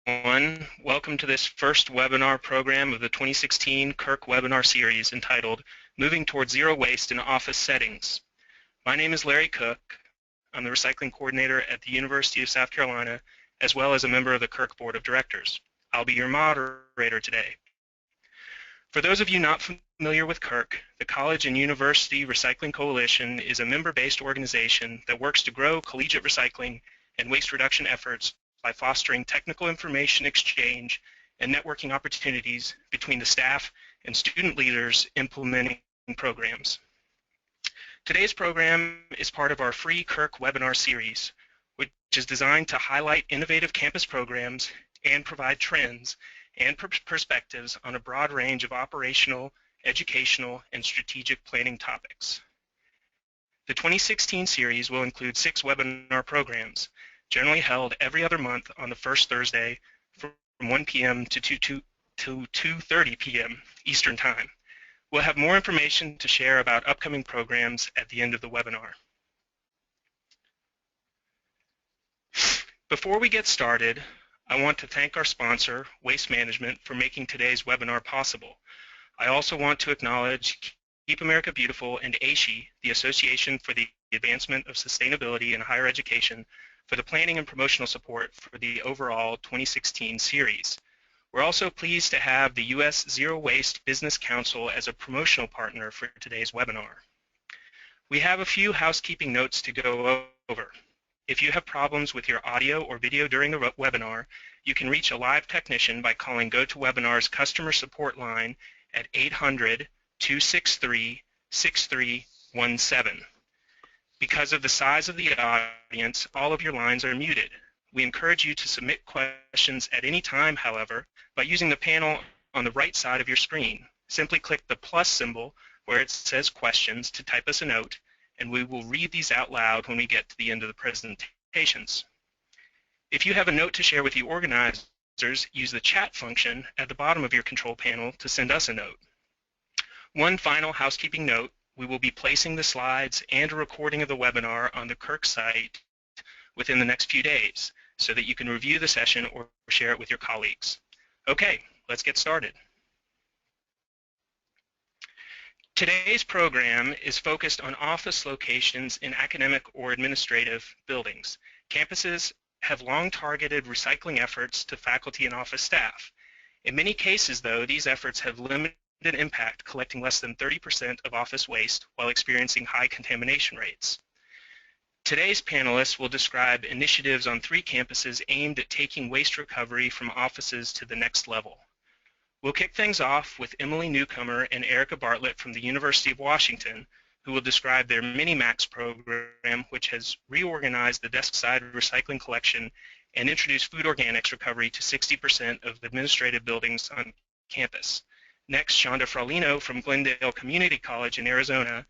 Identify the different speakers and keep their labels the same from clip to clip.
Speaker 1: everyone. Welcome to this first webinar program of the 2016 CURC webinar series entitled Moving Towards Zero Waste in Office Settings. My name is Larry Cook. I'm the Recycling Coordinator at the University of South Carolina, as well as a member of the CURC Board of Directors. I'll be your moderator today. For those of you not familiar with CURC, the College and University Recycling Coalition is a member-based organization that works to grow collegiate recycling and waste reduction efforts by fostering technical information exchange and networking opportunities between the staff and student leaders implementing programs. Today's program is part of our free CURC webinar series, which is designed to highlight innovative campus programs and provide trends and perspectives on a broad range of operational, educational, and strategic planning topics. The 2016 series will include 6 webinar programs, generally held every other month on the first Thursday from 1 p.m. to 2:30 p.m. Eastern Time. We'll have more information to share about upcoming programs at the end of the webinar. Before we get started, I want to thank our sponsor, Waste Management, for making today's webinar possible. I also want to acknowledge Keep America Beautiful and ASHE, the Association for the Advancement of Sustainability in Higher Education, for the planning and promotional support for the overall 2016 series. We're also pleased to have the U.S. Zero Waste Business Council as a promotional partner for today's webinar. We have a few housekeeping notes to go over. If you have problems with your audio or video during the webinar, you can reach a live technician by calling GoToWebinar's customer support line at 800-263-6317. Because of the size of the audience, all of your lines are muted. We encourage you to submit questions at any time, however, by using the panel on the right side of your screen. Simply click the plus symbol where it says questions to type us a note, and we will read these out loud when we get to the end of the presentations. If you have a note to share with the organizers, use the chat function at the bottom of your control panel to send us a note. One final housekeeping note: we will be placing the slides and a recording of the webinar on the CURC site within the next few days so that you can review the session or share it with your colleagues. Okay, let's get started. Today's program is focused on office locations in academic or administrative buildings. Campuses have long targeted recycling efforts to faculty and office staff. In many cases, though, these efforts have limited impact, collecting less than 30% of office waste while experiencing high contamination rates. Today's panelists will describe initiatives on 3 campuses aimed at taking waste recovery from offices to the next level. We'll kick things off with Emily Newcomer and Erica Bartlett from the University of Washington, who will describe their Mini-Max program, which has reorganized the desk-side recycling collection and introduced food organics recovery to 60% of administrative buildings on campus. Next, Shonda Fraulino from Glendale Community College in Arizona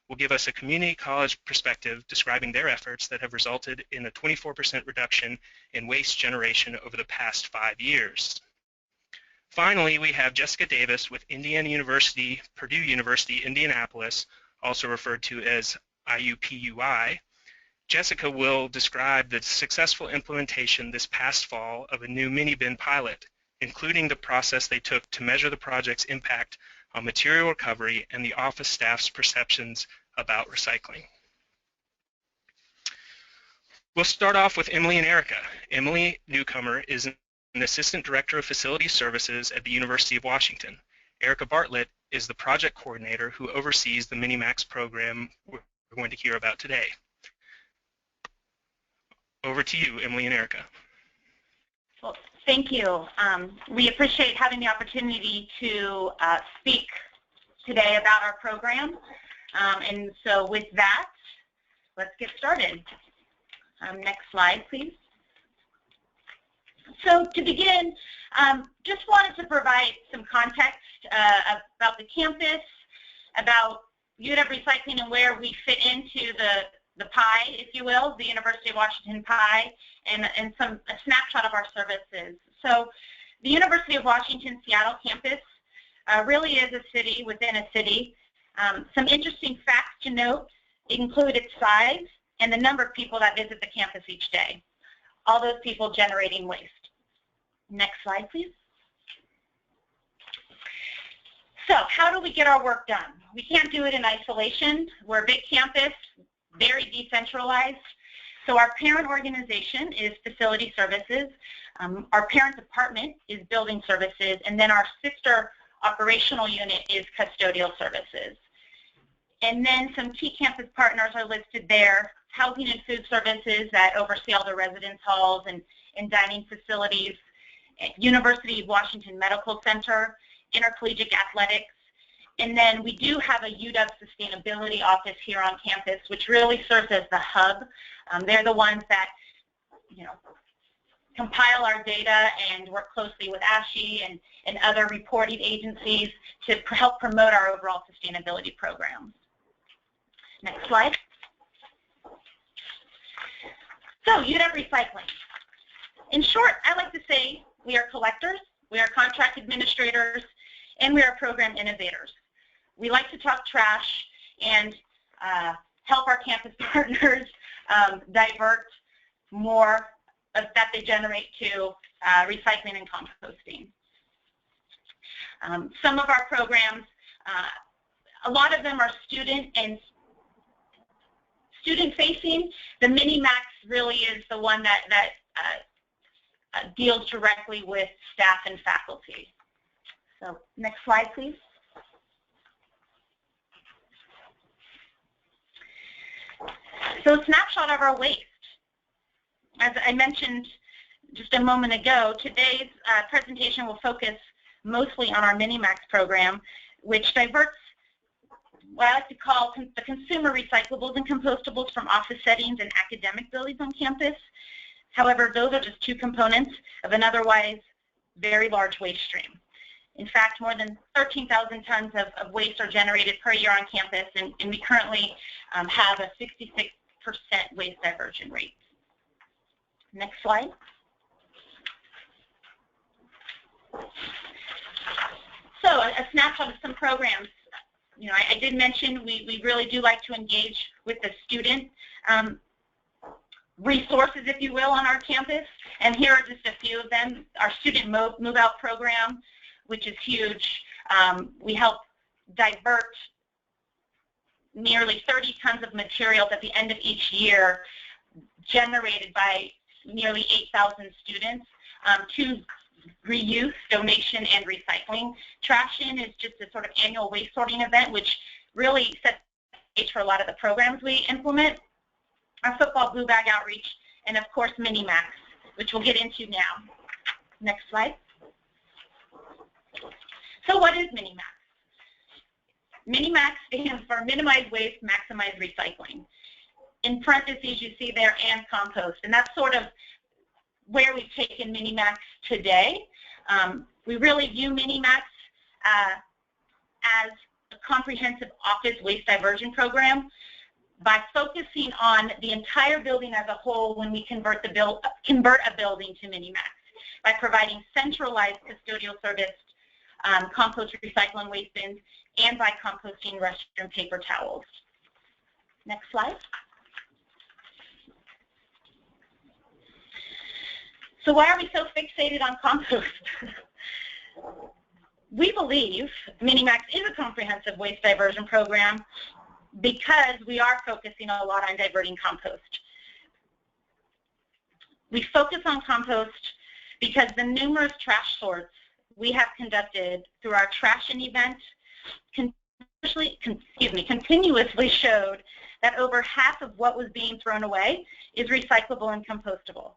Speaker 1: will give us a community college perspective describing their efforts that have resulted in a 24% reduction in waste generation over the past 5 years. Finally, we have Jessica Davis with Indiana University, Purdue University, Indianapolis, also referred to as IUPUI. Jessica will describe the successful implementation this past fall of a new mini-bin pilot, including the process they took to measure the project's impact on material recovery and the office staff's perceptions about recycling. We'll start off with Emily and Erica. Emily Newcomer is an Assistant Director of Facility Services at the University of Washington. Erica Bartlett is the project coordinator who oversees the Mini-Max program we're going to hear about today. Over to you, Emily and Erica.
Speaker 2: Well, thank you. We appreciate having the opportunity to speak today about our program. And so with that, let's get started. Next slide, please. So to begin, just wanted to provide some context about the campus, about UW Recycling and where we fit into the pie, if you will, the University of Washington pie, and a snapshot of our services. So the University of Washington Seattle campus really is a city within a city. Some interesting facts to note include its size and the number of people that visit the campus each day. All those people generating waste. Next slide, please. So how do we get our work done? We can't do it in isolation. We're a big campus, very decentralized. So our parent organization is facility services. Our parent department is building services, and then our sister operational unit is custodial services. And then some key campus partners are listed there: housing and food services that oversee all the residence halls and dining facilities, University of Washington Medical Center, intercollegiate athletics, and then we do have a UW sustainability office here on campus, which really serves as the hub. They're the ones that, compile our data and work closely with ASHE and other reporting agencies to help promote our overall sustainability programs. Next slide. So UW Recycling. In short, I like to say we are collectors, we are contract administrators, and we are program innovators. We like to talk trash and help our campus partners divert more that they generate to recycling and composting. Some of our programs, a lot of them are student-facing. The Mini-Max really is the one that deals directly with staff and faculty. So next slide, please. So a snapshot of our waste. As I mentioned just a moment ago, today's presentation will focus mostly on our Mini-Max program, which diverts what I like to call the consumer recyclables and compostables from office settings and academic buildings on campus. However, those are just two components of an otherwise very large waste stream. In fact, more than 13,000 tons of waste are generated per year on campus, and we currently have a 66% waste diversion rate. Next slide. So a snapshot of some programs. I did mention we really do like to engage with the student resources, if you will, on our campus. And here are just a few of them. Our student move-out program, which is huge. We help divert nearly 30 tons of materials at the end of each year, generated by nearly 8,000 students, to reuse, donation, and recycling. Trash-in is just a sort of annual waste sorting event, which really sets the stage for a lot of the programs we implement. Our football blue bag outreach, and of course Mini-Max, which we'll get into now. Next slide. So what is Mini-Max? Mini-Max stands for Minimize Waste, Maximize Recycling. In parentheses, you see there, and compost, and that's sort of where we've taken Mini-Max today. We really view Mini-Max as a comprehensive office waste diversion program by focusing on the entire building as a whole when we convert a building to Mini-Max, by providing centralized custodial service, compost, recycling waste bins, and by composting restroom paper towels. Next slide. So why are we so fixated on compost? We believe Mini-Max is a comprehensive waste diversion program because we are focusing a lot on diverting compost. We focus on compost because the numerous trash sorts we have conducted through our trash-in event continuously showed that over half of what was being thrown away is recyclable and compostable.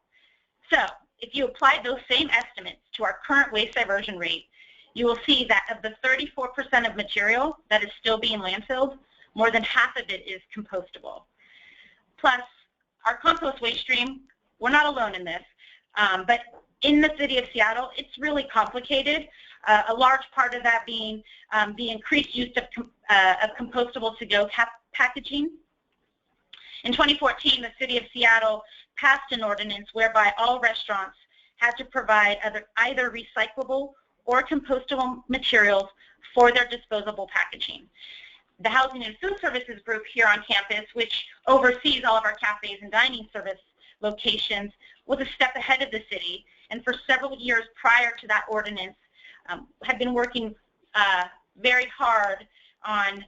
Speaker 2: So if you apply those same estimates to our current waste diversion rate, you will see that of the 34% of material that is still being landfilled, more than half of it is compostable. Plus, our compost waste stream, we're not alone in this, but in the city of Seattle, it's really complicated. A large part of that being the increased use of compostable to-go packaging. In 2014, the city of Seattle passed an ordinance whereby all restaurants had to provide either recyclable or compostable materials for their disposable packaging. The Housing and Food Services group here on campus, which oversees all of our cafes and dining service locations, was a step ahead of the city and for several years prior to that ordinance had been working very hard on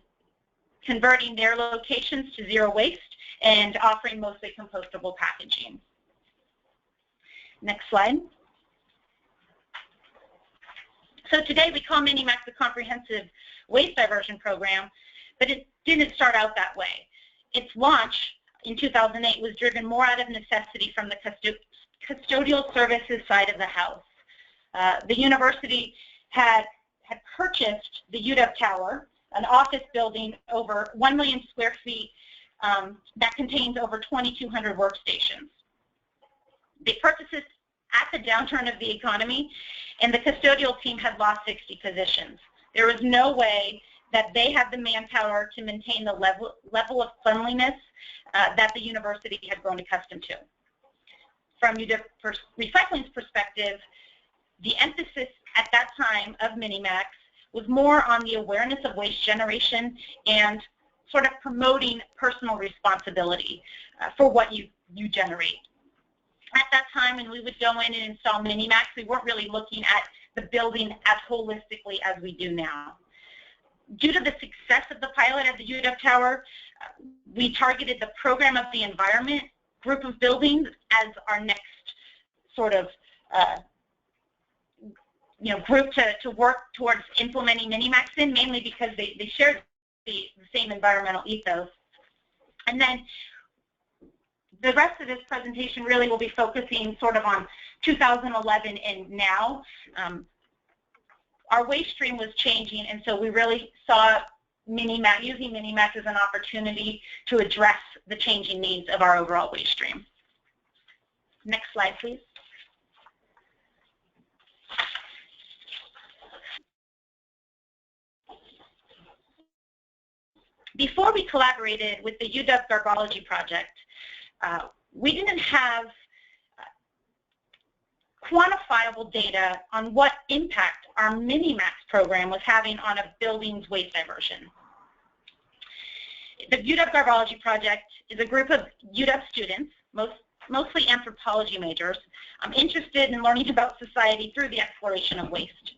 Speaker 2: converting their locations to zero waste and offering mostly compostable packaging. Next slide. So today we call Minimax a comprehensive waste diversion program, but it didn't start out that way. Its launch in 2008 was driven more out of necessity from the custodial services side of the house. The university had purchased the UW Tower, an office building over 1 million square feet that contains over 2,200 workstations. They purchased it at the downturn of the economy, and the custodial team had lost 60 positions. There was no way that they had the manpower to maintain the level of cleanliness that the university had grown accustomed to. From UW Recycling's perspective, the emphasis at that time of Minimax was more on the awareness of waste generation and sort of promoting personal responsibility for what you generate. At that time, when we would go in and install Minimax, we weren't really looking at the building as holistically as we do now. Due to the success of the pilot at the UW Tower, we targeted the program of the environment group of buildings as our next sort of group to work towards implementing Minimax in, mainly because they shared the same environmental ethos. And then the rest of this presentation really will be focusing sort of on 2011 and now. Our waste stream was changing, and so we really saw Minimax, using Minimax as an opportunity to address the changing needs of our overall waste stream. Next slide, please. Before we collaborated with the UW Garbology Project, we didn't have quantifiable data on what impact our Minimax program was having on a building's waste diversion. The UW Garbology Project is a group of UW students, mostly anthropology majors, interested in learning about society through the exploration of waste.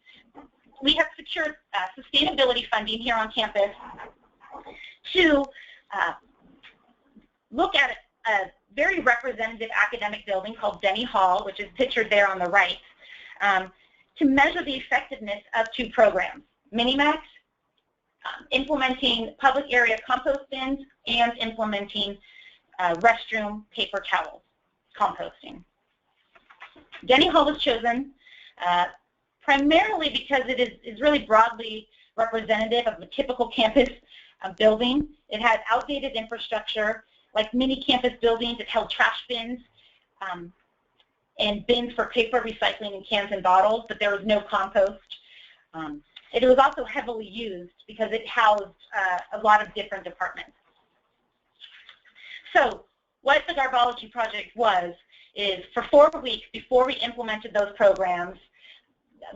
Speaker 2: We have secured sustainability funding here on campus to look at a very representative academic building called Denny Hall, which is pictured there on the right, to measure the effectiveness of two programs, Minimax, implementing public area compost bins, and implementing restroom paper towels composting. Denny Hall was chosen primarily because it is really broadly representative of a typical campus building. It had outdated infrastructure. Like many campus buildings, it held trash bins and bins for paper recycling in cans and bottles, but there was no compost. It was also heavily used because it housed a lot of different departments. So what the Garbology Project is for 4 weeks before we implemented those programs,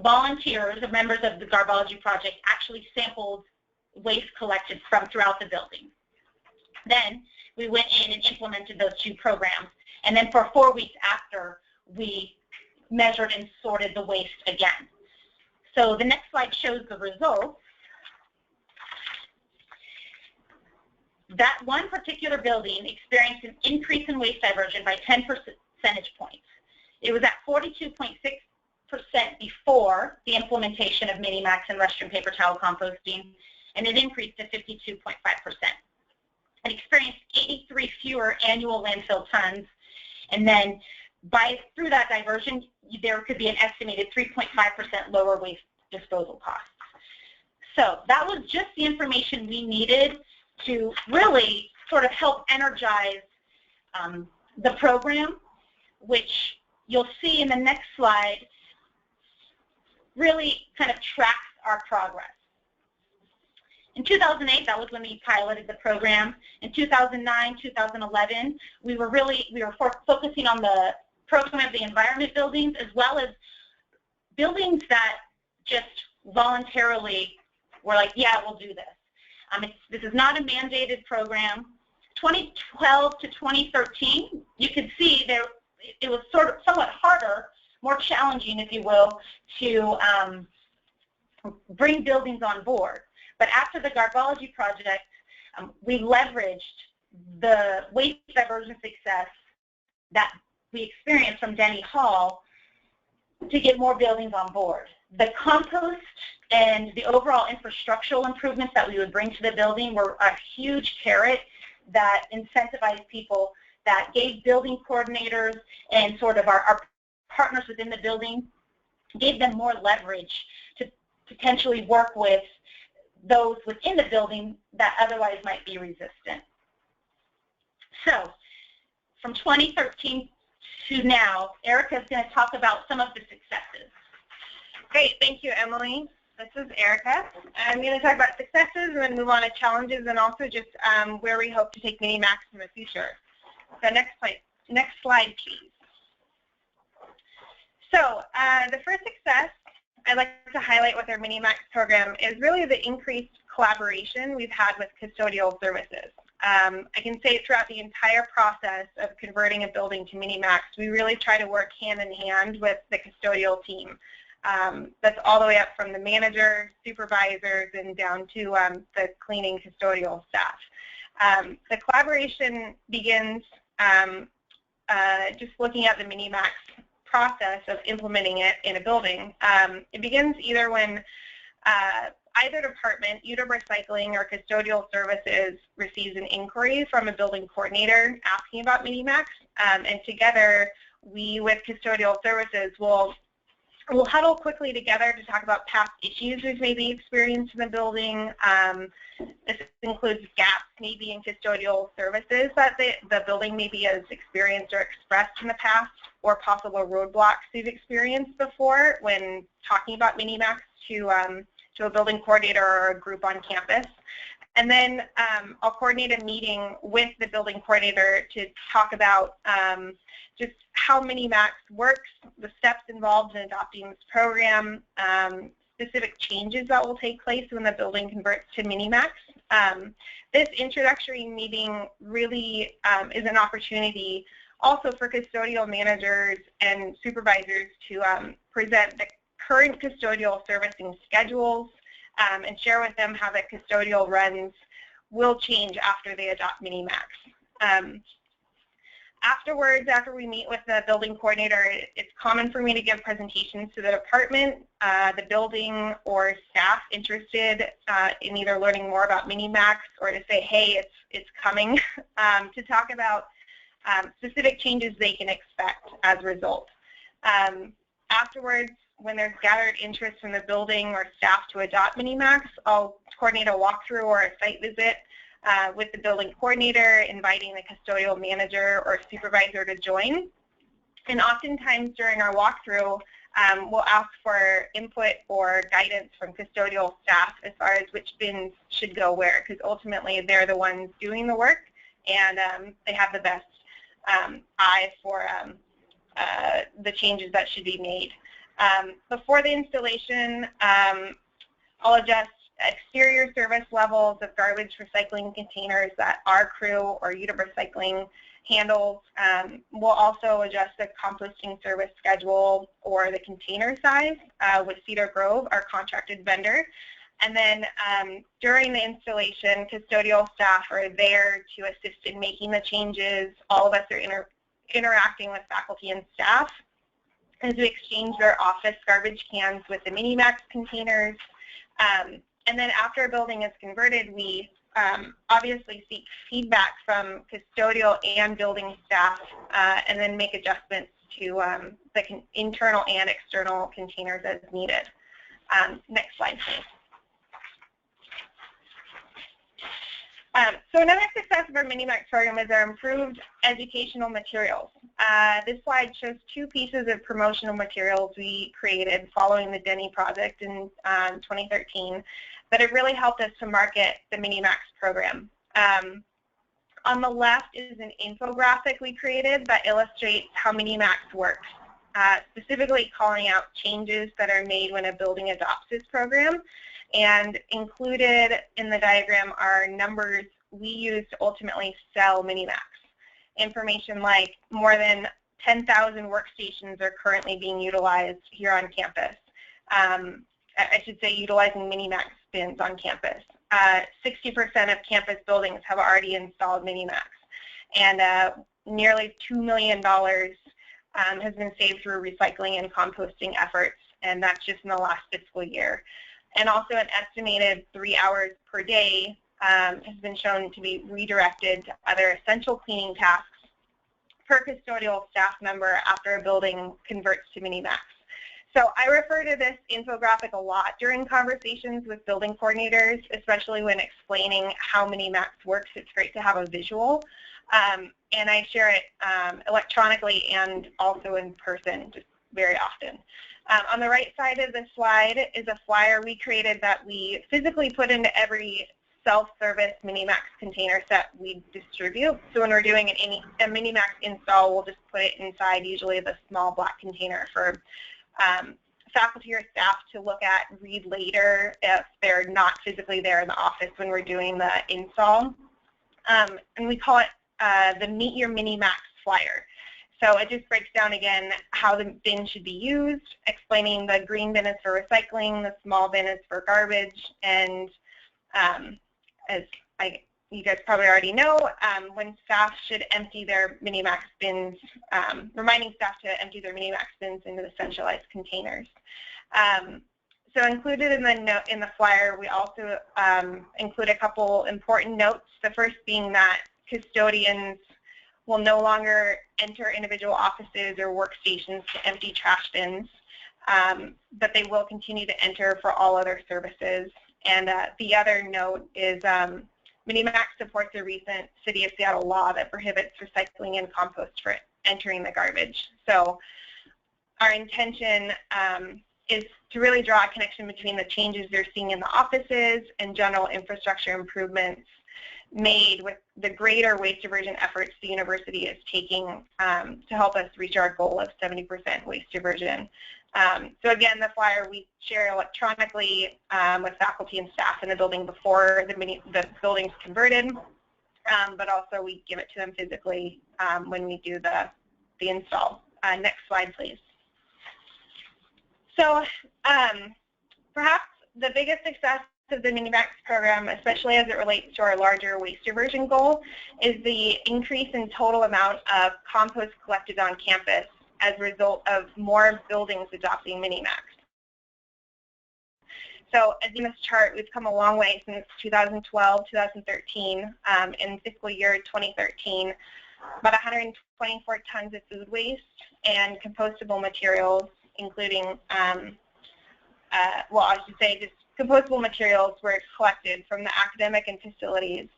Speaker 2: volunteers or members of the Garbology Project actually sampled waste collected from throughout the building. Then we went in and implemented those two programs. And then for 4 weeks after, we measured and sorted the waste again. So the next slide shows the results. That one particular building experienced an increase in waste diversion by 10 percentage points. It was at 42.6% before the implementation of Minimax and restroom paper towel composting, and it increased to 52.5%. It experienced 83 fewer annual landfill tons, and then through that diversion, there could be an estimated 3.5% lower waste disposal costs. So that was just the information we needed to really sort of help energize the program, which you'll see in the next slide really kind of tracks our progress. In 2008, that was when we piloted the program. In 2009, 2011, we were focusing on the program of the environment buildings, as well as buildings that just voluntarily were like, yeah, we'll do this. This is not a mandated program. 2012 to 2013, you could see it was somewhat harder, more challenging, if you will, to bring buildings on board. But after the Garbology project, we leveraged the waste diversion success that we experienced from Denny Hall to get more buildings on board. The compost and the overall infrastructural improvements that we would bring to the building were a huge carrot that incentivized people, that gave building coordinators and sort of our partners within the building, gave them more leverage to potentially work with those within the building that otherwise might be resistant. So from 2013 to now, Erica is going to talk about some of the successes.
Speaker 3: Great, thank you, Emily. This is Erica. I'm going to talk about successes and then move on to challenges and also just where we hope to take Mini-Max in the future. So next slide, please. So the first success I'd like to highlight with our Mini-Max program is really the increased collaboration we've had with custodial services. I can say throughout the entire process of converting a building to Mini-Max, we really try to work hand in hand with the custodial team. That's all the way up from the manager, supervisors, and down to the cleaning custodial staff. The collaboration begins just looking at the Mini-Max process of implementing it in a building. It begins either when either department, UW Recycling or Custodial Services, receives an inquiry from a building coordinator asking about Mini-Max, and together we with Custodial Services will huddle quickly together to talk about past issues we've maybe experienced in the building. This includes gaps maybe in custodial services that the building maybe has experienced or expressed in the past, or possible roadblocks we've experienced before when talking about Mini-Max to a building coordinator or a group on campus. And then I'll coordinate a meeting with the building coordinator to talk about just how Mini-Max works, the steps involved in adopting this program, specific changes that will take place when the building converts to Mini-Max. This introductory meeting really is an opportunity also for custodial managers and supervisors to present the current custodial servicing schedules and share with them how the custodial runs will change after they adopt Mini-Max. Afterwards, after we meet with the building coordinator, it's common for me to give presentations to the department, the building, or staff interested in either learning more about Mini-Max or to say, hey, it's coming, to talk about specific changes they can expect as a result. Afterwards, when there's gathered interest from the building or staff to adopt Mini-Max, I'll coordinate a walkthrough or a site visit with the building coordinator, inviting the custodial manager or supervisor to join. And oftentimes during our walkthrough, we'll ask for input or guidance from custodial staff as far as which bins should go where, because ultimately they're the ones doing the work and they have the best eye for the changes that should be made. Before the installation, I'll adjust exterior service levels of garbage recycling containers that our crew or UW Recycling handles. We'll also adjust the composting service schedule or the container size with Cedar Grove, our contracted vendor. And then during the installation, custodial staff are there to assist in making the changes. All of us are interacting with faculty and staff as we exchange their office garbage cans with the Mini-Max containers. And then after a building is converted, we obviously seek feedback from custodial and building staff and then make adjustments to the internal and external containers as needed. Next slide, please. So another success of our Mini-Max program is our improved educational materials. This slide shows two pieces of promotional materials we created following the Denny project in 2013 that have really helped us to market the Mini-Max program. On the left is an infographic we created that illustrates how Mini-Max works, specifically calling out changes that are made when a building adopts this program. And included in the diagram are numbers we use to ultimately sell Mini-Max. Information like more than 10,000 workstations are currently being utilized here on campus. I should say utilizing Minimax bins on campus. 60% of campus buildings have already installed Minimax, and nearly $2 million has been saved through recycling and composting efforts, and that's just in the last fiscal year. And also an estimated 3 hours per day has been shown to be redirected to other essential cleaning tasks per custodial staff member after a building converts to Minimax. So I refer to this infographic a lot during conversations with building coordinators, especially when explaining how Minimax works. It's great to have a visual. And I share it electronically and also in person just very often. On the right side of the slide is a flyer we created that we physically put into every self-service Minimax container set we distribute. So when we're doing a Minimax install, we'll just put it inside usually the small black container for faculty or staff to look at, read later if they're not physically there in the office when we're doing the install. And we call it the Meet Your Minimax flyer. So it just breaks down again how the bin should be used, explaining the green bin is for recycling, the small bin is for garbage, and as you guys probably already know, when staff should empty their Minimax bins, reminding staff to empty their Minimax bins into the centralized containers. So included in the flyer, we also include a couple important notes. The first being that custodians will no longer enter individual offices or workstations to empty trash bins, but they will continue to enter for all other services. And the other note is Minimax supports a recent City of Seattle law that prohibits recycling and compost for entering the garbage. So our intention is to really draw a connection between the changes they're seeing in the offices and general infrastructure improvements made with the greater waste diversion efforts the university is taking to help us reach our goal of 70% waste diversion. So again, the flyer we share electronically with faculty and staff in the building before the building's converted, but also we give it to them physically when we do the install. Next slide, please. So perhaps the biggest success of the Minimax program, especially as it relates to our larger waste diversion goal, is the increase in total amount of compost collected on campus as a result of more buildings adopting Minimax. So as in this chart, we've come a long way since 2012, 2013. In fiscal year 2013, about 124 tons of food waste and compostable materials, including, well, I should say just compostable materials were collected from the academic and facilities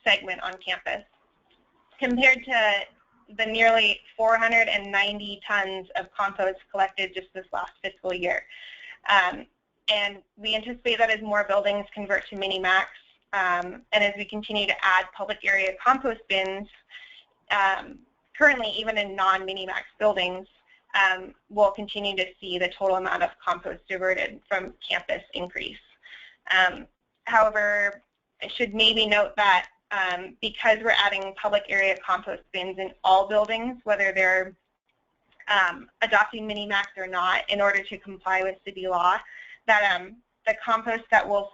Speaker 3: segment on campus, compared to the nearly 490 tons of compost collected just this last fiscal year. And we anticipate that as more buildings convert to Minimax, and as we continue to add public area compost bins, currently even in non-Minimax buildings, we'll continue to see the total amount of compost diverted from campus increase. However, I should maybe note that because we're adding public area compost bins in all buildings, whether they're adopting Minimax or not, in order to comply with city law, that the compost that will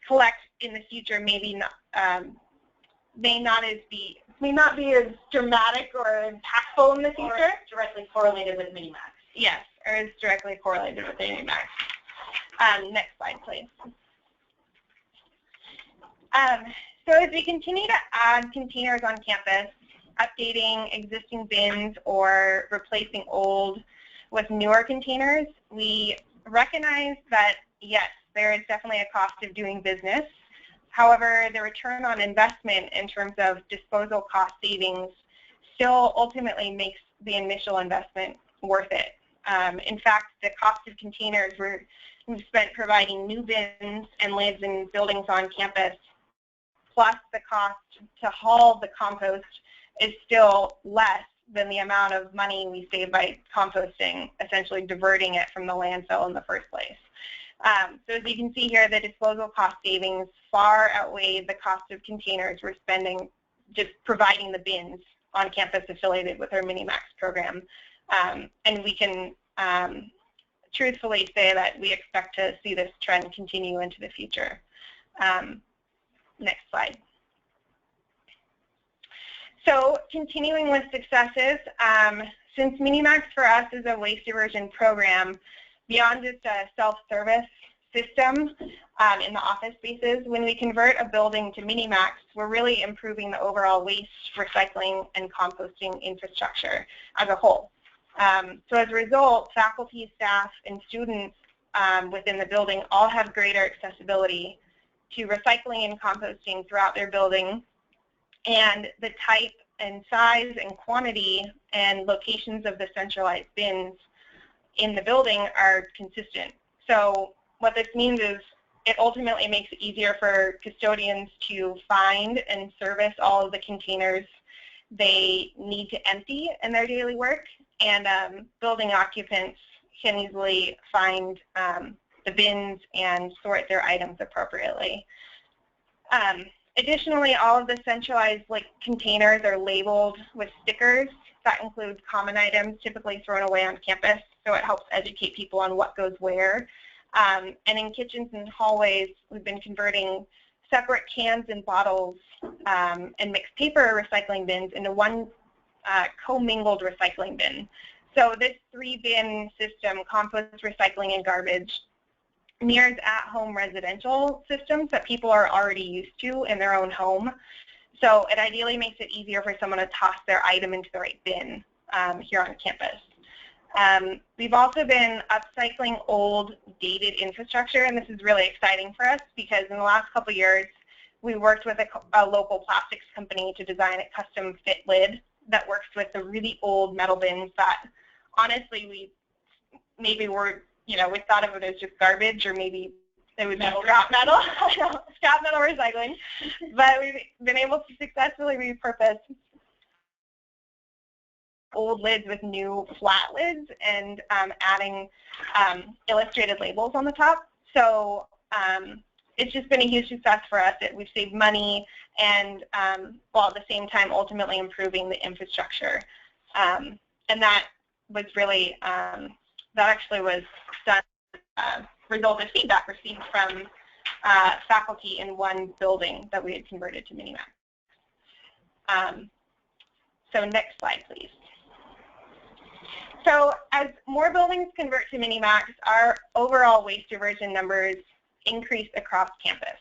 Speaker 3: collect in the future may not be as dramatic or impactful in the future.
Speaker 2: Or directly correlated with Minimax.
Speaker 3: Yes, or is directly correlated with Minimax. Next slide, please. So as we continue to add containers on campus, updating existing bins or replacing old with newer containers, we recognize that, yes, there is definitely a cost of doing business. However, the return on investment in terms of disposal cost savings still ultimately makes the initial investment worth it. In fact, the cost of containers we've spent providing new bins and lids in buildings on campus, plus the cost to haul the compost, is still less than the amount of money we save by composting, essentially diverting it from the landfill in the first place. So as you can see here, the disposal cost savings far outweigh the cost of containers we're spending just providing the bins on campus affiliated with our Minimax program. And we can truthfully say that we expect to see this trend continue into the future. Next slide. So continuing with successes, since Minimax for us is a waste diversion program, beyond just a self-service system in the office spaces, when we convert a building to Minimax, we're really improving the overall waste, recycling, and composting infrastructure as a whole. So as a result, faculty, staff, and students within the building all have greater accessibility to recycling and composting throughout their building, and the type and size and quantity and locations of the centralized bins in the building are consistent. So what this means is it ultimately makes it easier for custodians to find and service all of the containers they need to empty in their daily work, and building occupants can easily find the bins and sort their items appropriately. Additionally, all of the centralized containers are labeled with stickers that include common items typically thrown away on campus, so it helps educate people on what goes where. And in kitchens and hallways, we've been converting separate cans and bottles and mixed paper recycling bins into one commingled recycling bin. So this 3-bin system, compost, recycling, and garbage, mirrors at-home residential systems that people are already used to in their own home. So it ideally makes it easier for someone to toss their item into the right bin here on campus. We've also been upcycling old, dated infrastructure, and this is really exciting for us because in the last couple of years, we worked with a local plastics company to design a custom fit lid that works with the really old metal bins that, honestly, we thought of it as just garbage, or maybe it would be scrap metal, scrap metal recycling. But we've been able to successfully repurpose old lids with new flat lids and adding illustrated labels on the top. So it's just been a huge success for us. We've saved money and while at the same time ultimately improving the infrastructure. And that was really, that actually was done, result of feedback received from faculty in one building that we had converted to Minimax. So next slide, please. So as more buildings convert to Minimax, our overall waste diversion numbers increased across campus.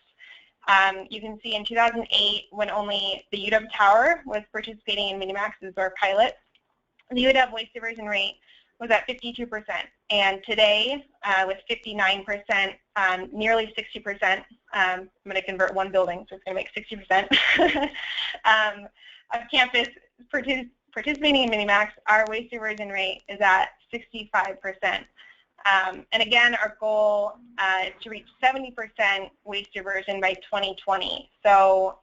Speaker 3: You can see in 2008, when only the UW Tower was participating in Minimax as our pilot, the UW waste diversion rate was at 52%. And today, with 59%, nearly 60%, I'm going to convert one building, so it's going to make 60%, of campus participating in Minimax, our waste diversion rate is at 65%. And again, our goal is to reach 70% waste diversion by 2020. So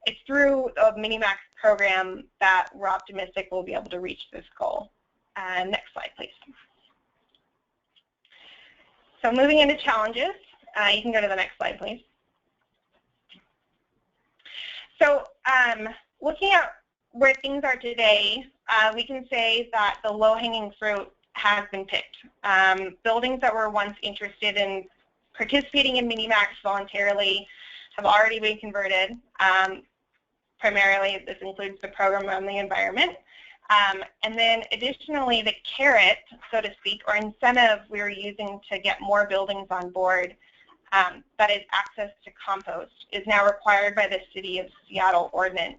Speaker 3: it's through the Minimax program that we're optimistic we'll be able to reach this goal. Next slide, please. So moving into challenges, you can go to the next slide, please. So looking at where things are today, we can say that the low-hanging fruit has been picked. Buildings that were once interested in participating in Minimax voluntarily have already been converted. Primarily, this includes the program on the environment. And then additionally, the carrot, so to speak, or incentive we were using to get more buildings on board, that is access to compost, is now required by the City of Seattle ordinance,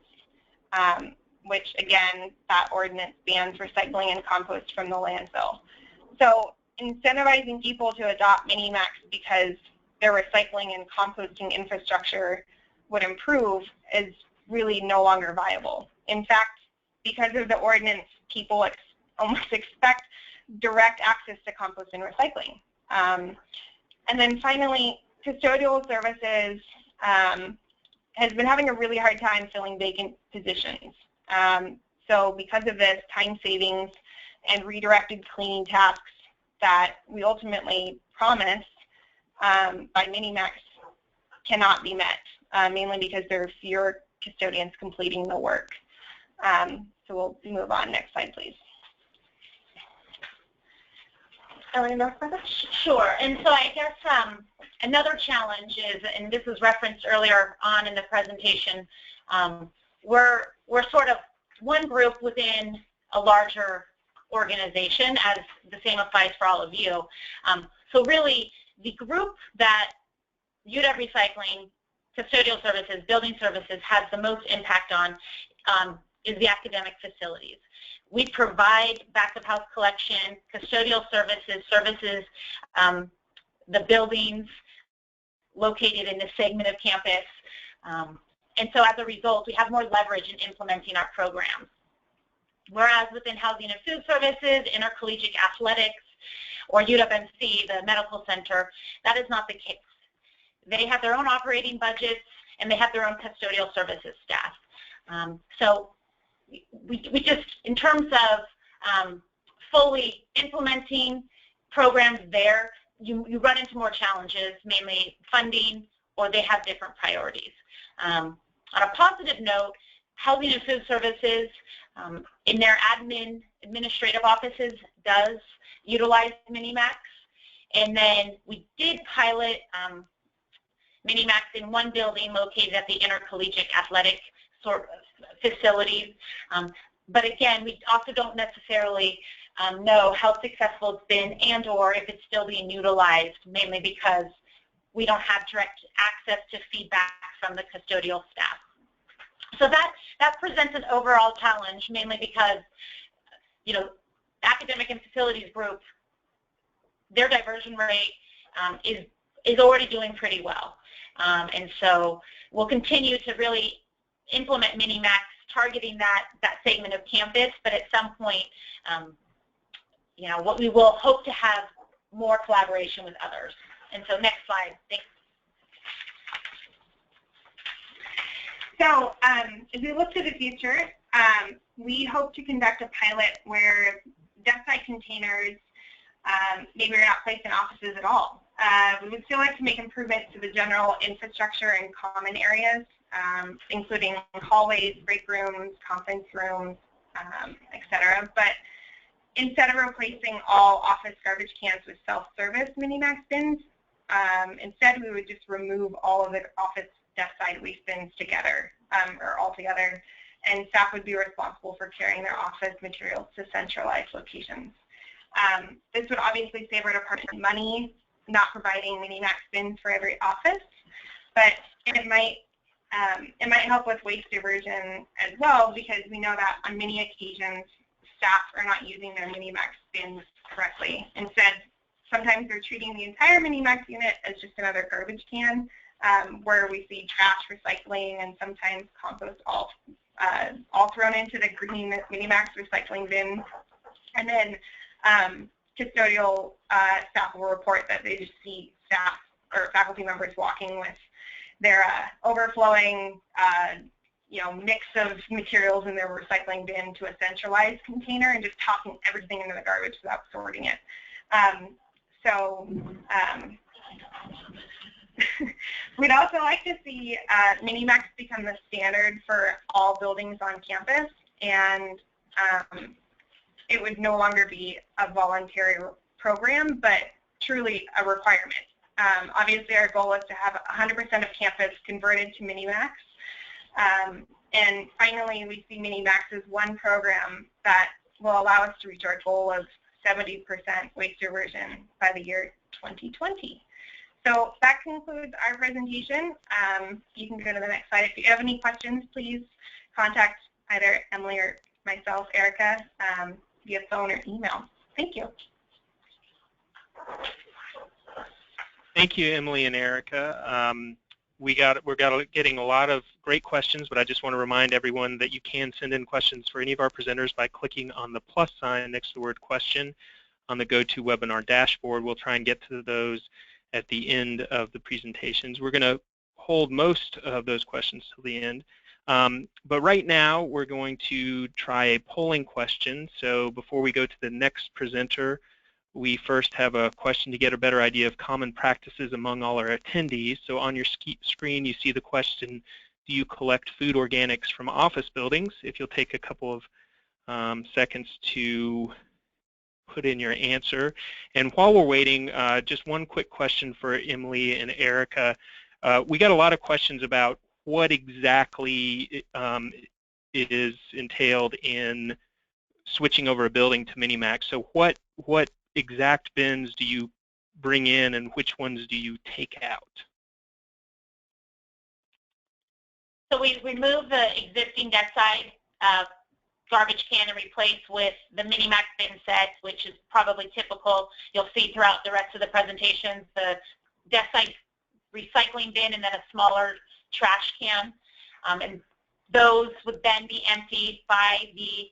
Speaker 3: which again, that ordinance bans recycling and compost from the landfill. So incentivizing people to adopt Minimax because their recycling and composting infrastructure would improve is really no longer viable. In fact, because of the ordinance, people almost expect direct access to compost and recycling. And then finally, custodial services has been having a really hard time filling vacant positions. So because of this, time savings and redirected cleaning tasks that we ultimately promised by Minimax cannot be met, mainly because there are fewer custodians completing the work. So we'll move on. Next slide, please.
Speaker 2: Sure. And so I guess another challenge is, and this was referenced earlier on in the presentation, we're sort of one group within a larger organization, as the same applies for all of you. So really, the group that UW Recycling, Custodial Services, Building Services has the most impact on is the academic facilities. We provide back-of-house collection, custodial services, the buildings located in this segment of campus. And so as a result, we have more leverage in implementing our programs. Whereas within Housing and Food Services, Intercollegiate Athletics, or UWMC, the medical center, that is not the case. They have their own operating budgets, and they have their own custodial services staff. So we just, in terms of fully implementing programs there, you run into more challenges, mainly funding, or they have different priorities. On a positive note, Housing and Food Services, in their administrative offices, does utilize Minimax. And then we did pilot Minimax in one building located at the Intercollegiate Athletic facilities. But again, we also don't necessarily know how successful it's been and or if it's still being utilized, mainly because we don't have direct access to feedback from the custodial staff. So that presents an overall challenge, mainly because, you know, academic and facilities group, their diversion rate is already doing pretty well. And so we'll continue to really implement Minimax, targeting that segment of campus, but at some point, you know, what we will hope to have more collaboration with others. And so next slide, thanks.
Speaker 3: So as we look to the future, we hope to conduct a pilot where desk side containers maybe are not placed in offices at all. We would still like to make improvements to the general infrastructure and common areas, including hallways, break rooms, conference rooms, etc. But instead of replacing all office garbage cans with self-service Minimax bins, instead we would just remove all of the office desk side waste bins together, or altogether, and staff would be responsible for carrying their office materials to centralized locations. This would obviously save our department money, not providing Minimax bins for every office, but it might help with waste diversion as well, because we know that on many occasions staff are not using their Minimax bins correctly. Instead, sometimes they're treating the entire Minimax unit as just another garbage can, where we see trash, recycling, and sometimes compost all thrown into the green Minimax recycling bin. And then custodial staff will report that they just see staff or faculty members walking with their overflowing mix of materials in their recycling bin to a centralized container and just tossing everything into the garbage without sorting it. We'd also like to see Minimax become the standard for all buildings on campus, and it would no longer be a voluntary program, but truly a requirement. Obviously, our goal is to have 100% of campus converted to Minimax. And finally, we see Minimax as one program that will allow us to reach our goal of 70% waste diversion by the year 2020. So that concludes our presentation. You can go to the next slide. If you have any questions, please contact either Emily or myself, Erica, via phone or email. Thank you.
Speaker 1: Thank you, Emily and Erica. We're getting a lot of great questions, but I just want to remind everyone that you can send in questions for any of our presenters by clicking on the plus sign next to the word question on the GoToWebinar dashboard. We'll try and get to those at the end of the presentations. We're going to hold most of those questions till the end. But right now, we're going to try a polling question. So before we go to the next presenter, we first have a question to get a better idea of common practices among all our attendees. So on your screen, you see the question, do you collect food organics from office buildings? If you'll take a couple of seconds to put in your answer. And while we're waiting, just one quick question for Emily and Erica. We got a lot of questions about what exactly is entailed in switching over a building to Minimax. So what exact bins do you bring in and which ones do you take out?
Speaker 2: So we remove the existing desk side garbage can and replace with the Minimax bin set, which is probably typical. You'll see throughout the rest of the presentations, the desk side recycling bin and then a smaller trash can. And those would then be emptied by the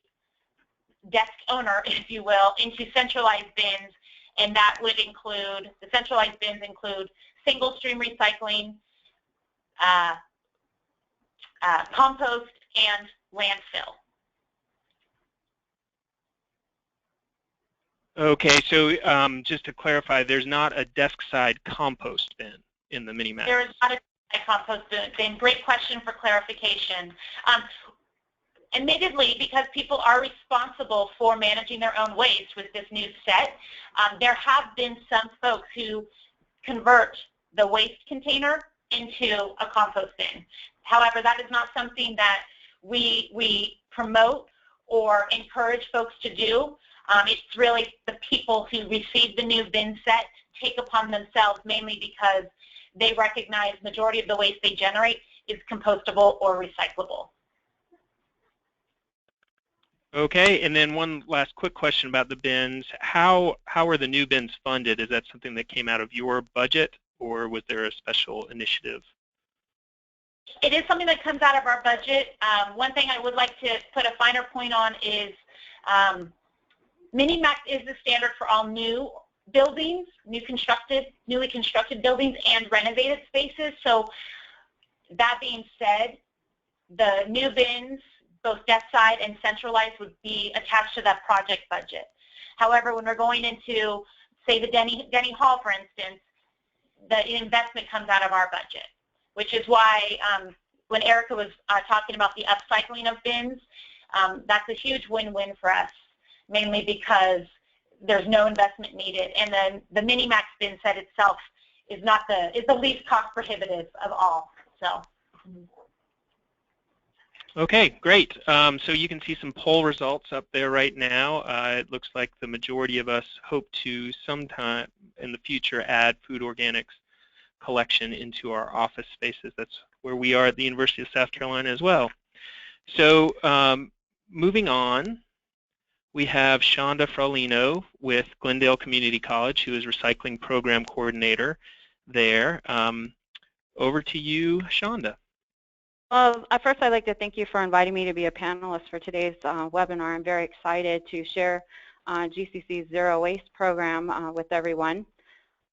Speaker 2: desk owner, if you will, into centralized bins, and that would include, the centralized bins include single stream recycling, compost, and landfill.
Speaker 1: Okay, so just to clarify, there's not a desk side compost bin in the Minimax.
Speaker 2: There is not a compost bin. Great question for clarification. Admittedly, because people are responsible for managing their own waste with this new set, there have been some folks who convert the waste container into a compost bin. However, that is not something that we promote or encourage folks to do. It's really the people who receive the new bin set take upon themselves, mainly because they recognize the majority of the waste they generate is compostable or recyclable.
Speaker 1: Okay, and then one last quick question about the bins. How are the new bins funded? Is that something that came out of your budget, or was there a special initiative?
Speaker 2: It is something that comes out of our budget. One thing I would like to put a finer point on is Minimax is the standard for all new buildings, newly constructed buildings and renovated spaces. So that being said, the new bins, both desk side and centralized, would be attached to that project budget. However, when we're going into, say, the Denny Hall, for instance, the investment comes out of our budget, which is why when Erica was talking about the upcycling of bins, that's a huge win-win for us, mainly because there's no investment needed, and then the Minimax bin set itself is the least cost prohibitive of all. So.
Speaker 1: Okay, great. So you can see some poll results up there right now. It looks like the majority of us hope to sometime in the future add food organics collection into our office spaces. That's where we are at the University of South Carolina as well. So moving on, we have Shonda Fraulino with Glendale Community College, who is recycling program coordinator there. Over to you, Shonda.
Speaker 4: Well, first I'd like to thank you for inviting me to be a panelist for today's webinar. I'm very excited to share GCC's Zero Waste program with everyone.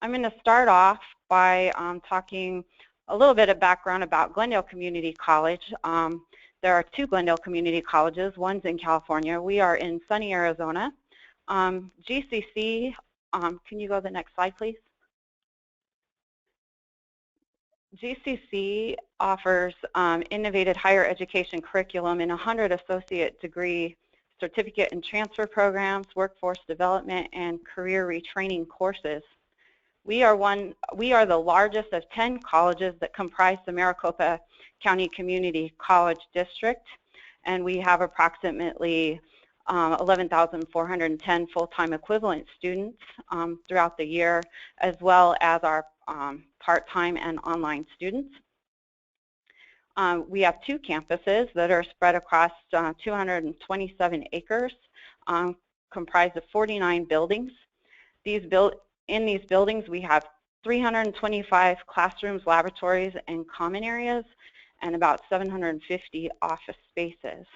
Speaker 4: I'm going to start off by talking a little bit of background about Glendale Community College. There are two Glendale Community Colleges. One's in California. We are in sunny Arizona. GCC, can you go to the next slide, please? GCC offers innovative higher education curriculum in 100 associate degree certificate and transfer programs, workforce development, and career retraining courses. We are the largest of 10 colleges that comprise the Maricopa County Community College District, and we have approximately 11,410 full-time equivalent students throughout the year, as well as our part-time and online students. We have two campuses that are spread across 227 acres, comprised of 49 buildings. In these buildings, we have 325 classrooms, laboratories, and common areas, and about 750 office spaces.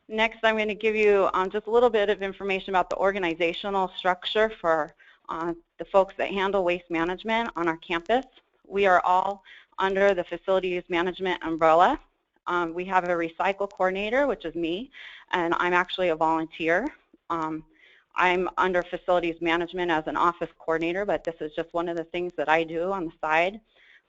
Speaker 4: Next, I'm going to give you just a little bit of information about the organizational structure for the folks that handle waste management on our campus. We are all under the facilities management umbrella. We have a recycle coordinator, which is me, and I'm actually a volunteer. I'm under facilities management as an office coordinator, but this is just one of the things that I do on the side.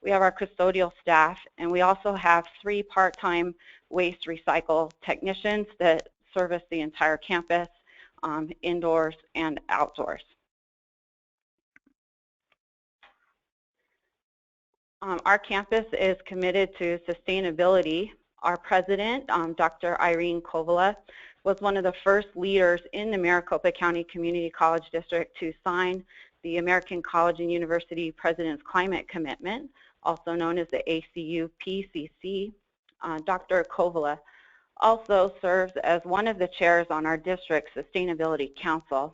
Speaker 4: we have our custodial staff, and we also have 3 part-time waste recycle technicians that service the entire campus, indoors and outdoors. Our campus is committed to sustainability. Our president, Dr. Irene Kovala, was one of the first leaders in the Maricopa County Community College District to sign the American College and University President's Climate Commitment, also known as the ACU PCC. Dr. Kovala also serves as one of the chairs on our district's Sustainability Council.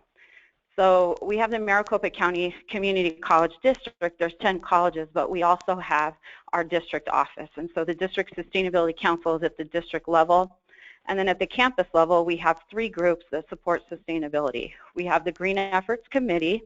Speaker 4: So we have the Maricopa County Community College District. There's 10 colleges, but we also have our district office. And so the District Sustainability Council is at the district level. And then at the campus level, we have 3 groups that support sustainability. We have the Green Efforts Committee,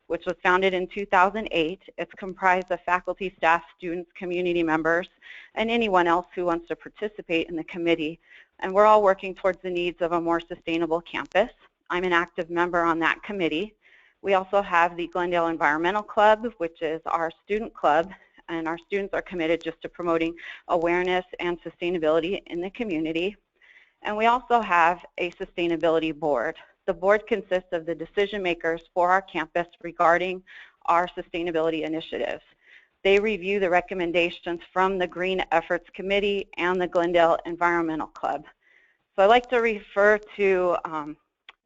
Speaker 4: which was founded in 2008. It's comprised of faculty, staff, students, community members, and anyone else who wants to participate in the committee. And we're all working towards the needs of a more sustainable campus. I'm an active member on that committee. We also have the Glendale Environmental Club, which is our student club, and our students are committed just to promoting awareness and sustainability in the community. And we also have a sustainability board. The board consists of the decision makers for our campus regarding our sustainability initiatives. They review the recommendations from the Green Efforts Committee and the Glendale Environmental Club. So I like to refer to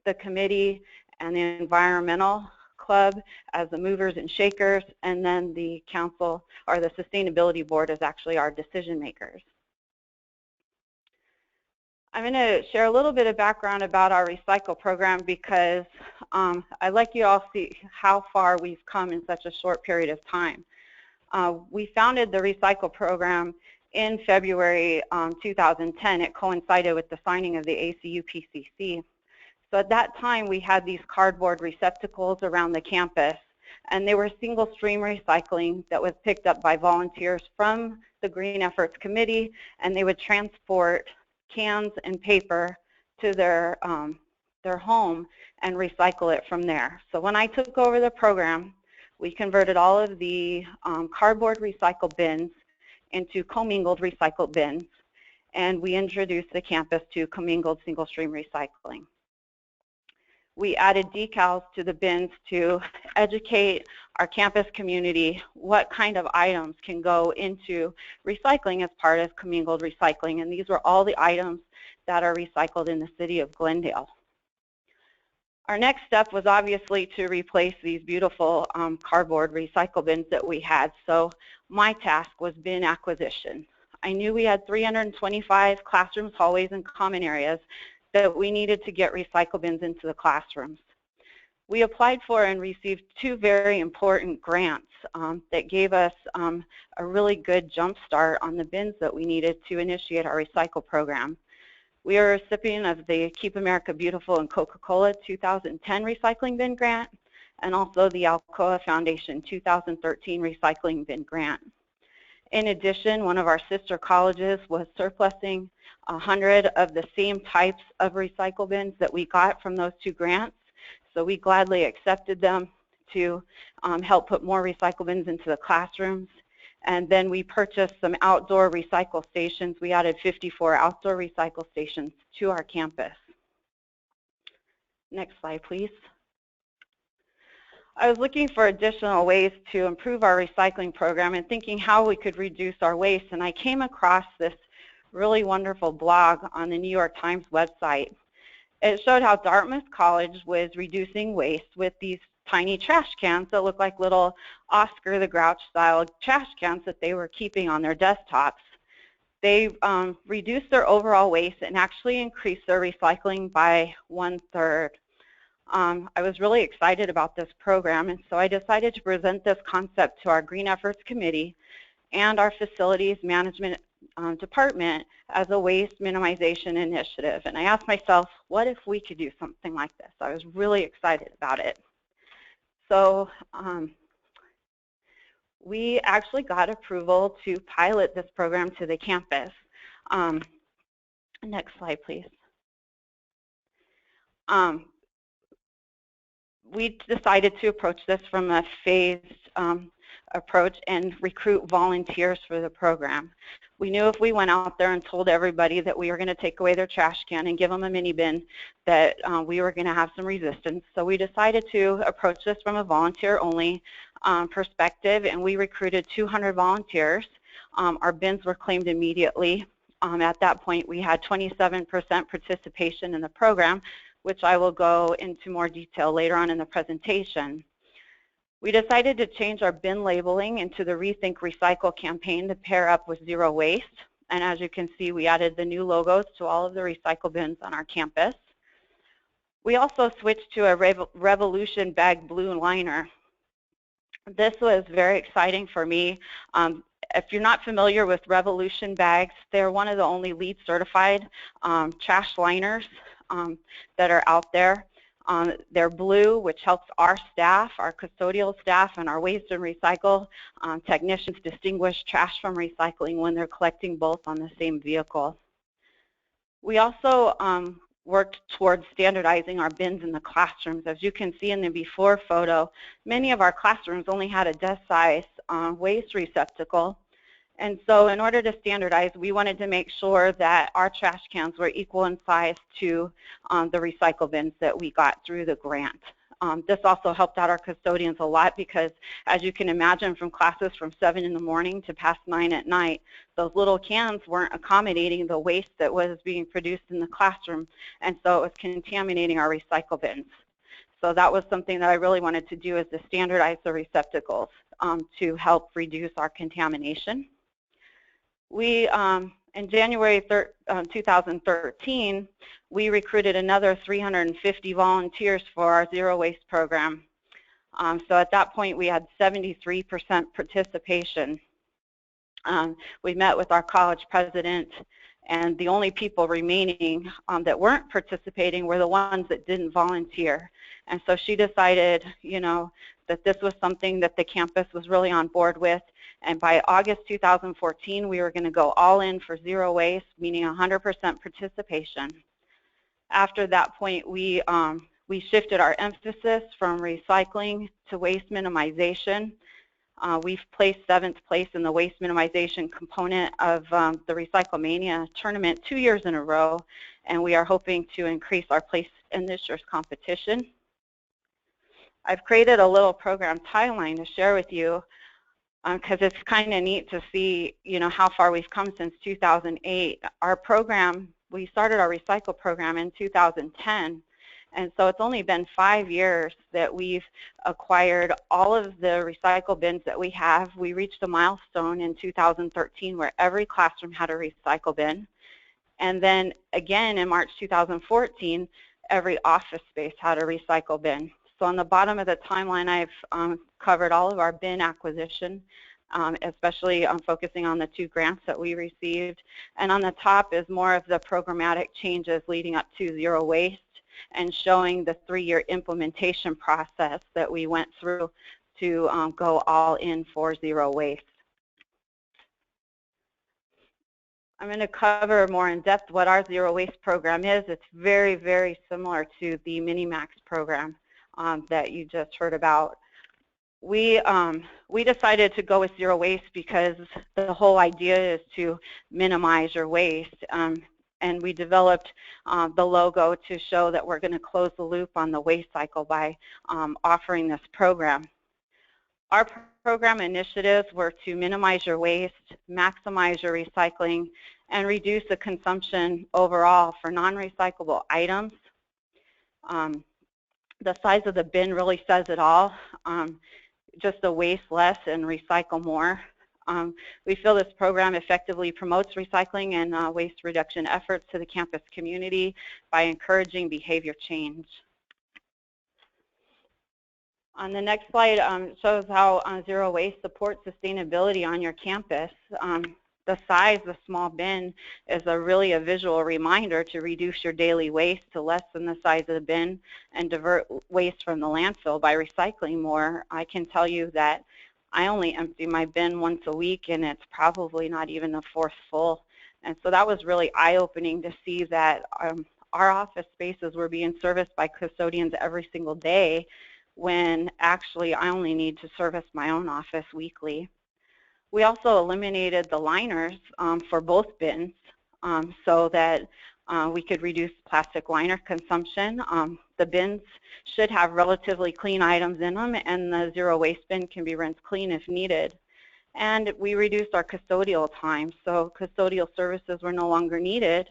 Speaker 4: the committee and the environmental club as the movers and shakers, and then the council or the sustainability board is actually our decision makers. I'm going to share a little bit of background about our recycle program because I'd like you all to see how far we've come in such a short period of time. We founded the recycle program in February 2010. It coincided with the signing of the ACU PCC. So at that time, we had these cardboard receptacles around the campus, and they were single stream recycling that was picked up by volunteers from the Green Efforts Committee, and they would transport cans and paper to their home and recycle it from there. So when I took over the program, we converted all of the cardboard recycle bins into commingled recycle bins, and we introduced the campus to commingled single stream recycling. We added decals to the bins to educate our campus community what kind of items can go into recycling as part of commingled recycling, and these were all the items that are recycled in the city of Glendale. Our next step was obviously to replace these beautiful cardboard recycle bins that we had, so my task was bin acquisition. I knew we had 325 classrooms, hallways, and common areas that we needed to get recycle bins into the classrooms. We applied for and received 2 very important grants that gave us a really good jump start on the bins that we needed to initiate our recycle program. We are a recipient of the Keep America Beautiful and Coca-Cola 2010 Recycling Bin Grant, and also the Alcoa Foundation 2013 Recycling Bin Grant. In addition, one of our sister colleges was surplusing 100 of the same types of recycle bins that we got from those 2 grants. So we gladly accepted them to help put more recycle bins into the classrooms. And then we purchased some outdoor recycle stations. We added 54 outdoor recycle stations to our campus. Next slide, please. I was looking for additional ways to improve our recycling program and thinking how we could reduce our waste, and I came across this really wonderful blog on the New York Times website. It showed how Dartmouth College was reducing waste with these tiny trash cans that look like little Oscar the Grouch style trash cans that they were keeping on their desktops. They reduced their overall waste and actually increased their recycling by 1/3. I was really excited about this program, and so I decided to present this concept to our Green Efforts Committee and our Facilities Management Department as a waste minimization initiative. And I asked myself, what if we could do something like this? I was really excited about it. So we actually got approval to pilot this program to the campus. Next slide, please. We decided to approach this from a phased approach and recruit volunteers for the program. We knew if we went out there and told everybody that we were going to take away their trash can and give them a mini bin, that we were going to have some resistance. So we decided to approach this from a volunteer-only perspective, and we recruited 200 volunteers. Our bins were claimed immediately. At that point, we had 27% participation in the program, which I will go into more detail later on in the presentation. We decided to change our bin labeling into the Rethink Recycle campaign to pair up with zero waste. And as you can see, we added the new logos to all of the recycle bins on our campus. We also switched to a Revolution bag blue liner. This was very exciting for me. If you're not familiar with Revolution bags, they're one of the only LEED certified trash liners that are out there. They're blue, which helps our staff, our custodial staff, and our waste and recycle technicians distinguish trash from recycling when they're collecting both on the same vehicle. We also worked towards standardizing our bins in the classrooms. As you can see in the before photo, many of our classrooms only had a desk size waste receptacle. And so in order to standardize, we wanted to make sure that our trash cans were equal in size to the recycle bins that we got through the grant. This also helped out our custodians a lot because, as you can imagine, from classes from 7 in the morning to past 9 at night, those little cans weren't accommodating the waste that was being produced in the classroom, and so it was contaminating our recycle bins. So that was something that I really wanted to do, is to standardize the receptacles to help reduce our contamination. We, in January 2013, we recruited another 350 volunteers for our zero waste program. So at that point, we had 73% participation. We met with our college president, and the only people remaining that weren't participating were the ones that didn't volunteer. And so she decided, you know, that this was something that the campus was really on board with. And by August 2014, we were going to go all in for zero waste, meaning 100% participation. After that point, we shifted our emphasis from recycling to waste minimization. We've placed 7th place in the waste minimization component of the Recyclemania tournament 2 years in a row, and we are hoping to increase our place in this year's competition. I've created a little program timeline to share with you because it's kind of neat to see, you know, how far we've come since 2008. Our program, we started our recycle program in 2010, and so it's only been 5 years that we've acquired all of the recycle bins that we have. We reached a milestone in 2013 where every classroom had a recycle bin, and then again in March 2014, every office space had a recycle bin. So on the bottom of the timeline, I've covered all of our bin acquisition, especially focusing on the 2 grants that we received. And on the top is more of the programmatic changes leading up to zero waste and showing the 3-year implementation process that we went through to go all in for zero waste. I'm going to cover more in depth what our zero waste program is. It's very, very similar to the Minimax program that you just heard about. We decided to go with zero waste because the whole idea is to minimize your waste, and we developed the logo to show that we're going to close the loop on the waste cycle by offering this program. Our program initiatives were to minimize your waste, maximize your recycling, and reduce the consumption overall for non-recyclable items. The size of the bin really says it all. Just to waste less and recycle more. We feel this program effectively promotes recycling and waste reduction efforts to the campus community by encouraging behavior change. On the next slide shows how zero waste supports sustainability on your campus. The size of the small bin is really a visual reminder to reduce your daily waste to less than the size of the bin and divert waste from the landfill by recycling more. I can tell you that I only empty my bin once a week, and it's probably not even the 4th full. And so that was really eye-opening to see that our office spaces were being serviced by custodians every single day when actually I only need to service my own office weekly. We also eliminated the liners for both bins so that we could reduce plastic liner consumption. The bins should have relatively clean items in them, and the zero waste bin can be rinsed clean if needed. And we reduced our custodial time, so custodial services were no longer needed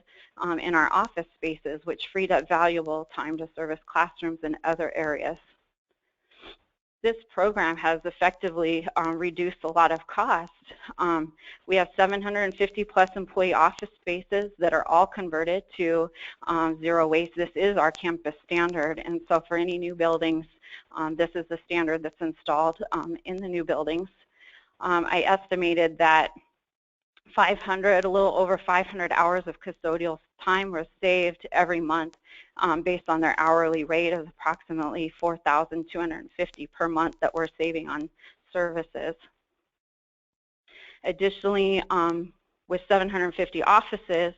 Speaker 4: in our office spaces, which freed up valuable time to service classrooms and other areas. This program has effectively reduced a lot of cost. We have 750 plus employee office spaces that are all converted to zero waste. This is our campus standard, and so for any new buildings, this is the standard that's installed in the new buildings. I estimated that a little over 500 hours of custodial time was saved every month based on their hourly rate of approximately $4,250 per month that we're saving on services. Additionally, with 750 offices,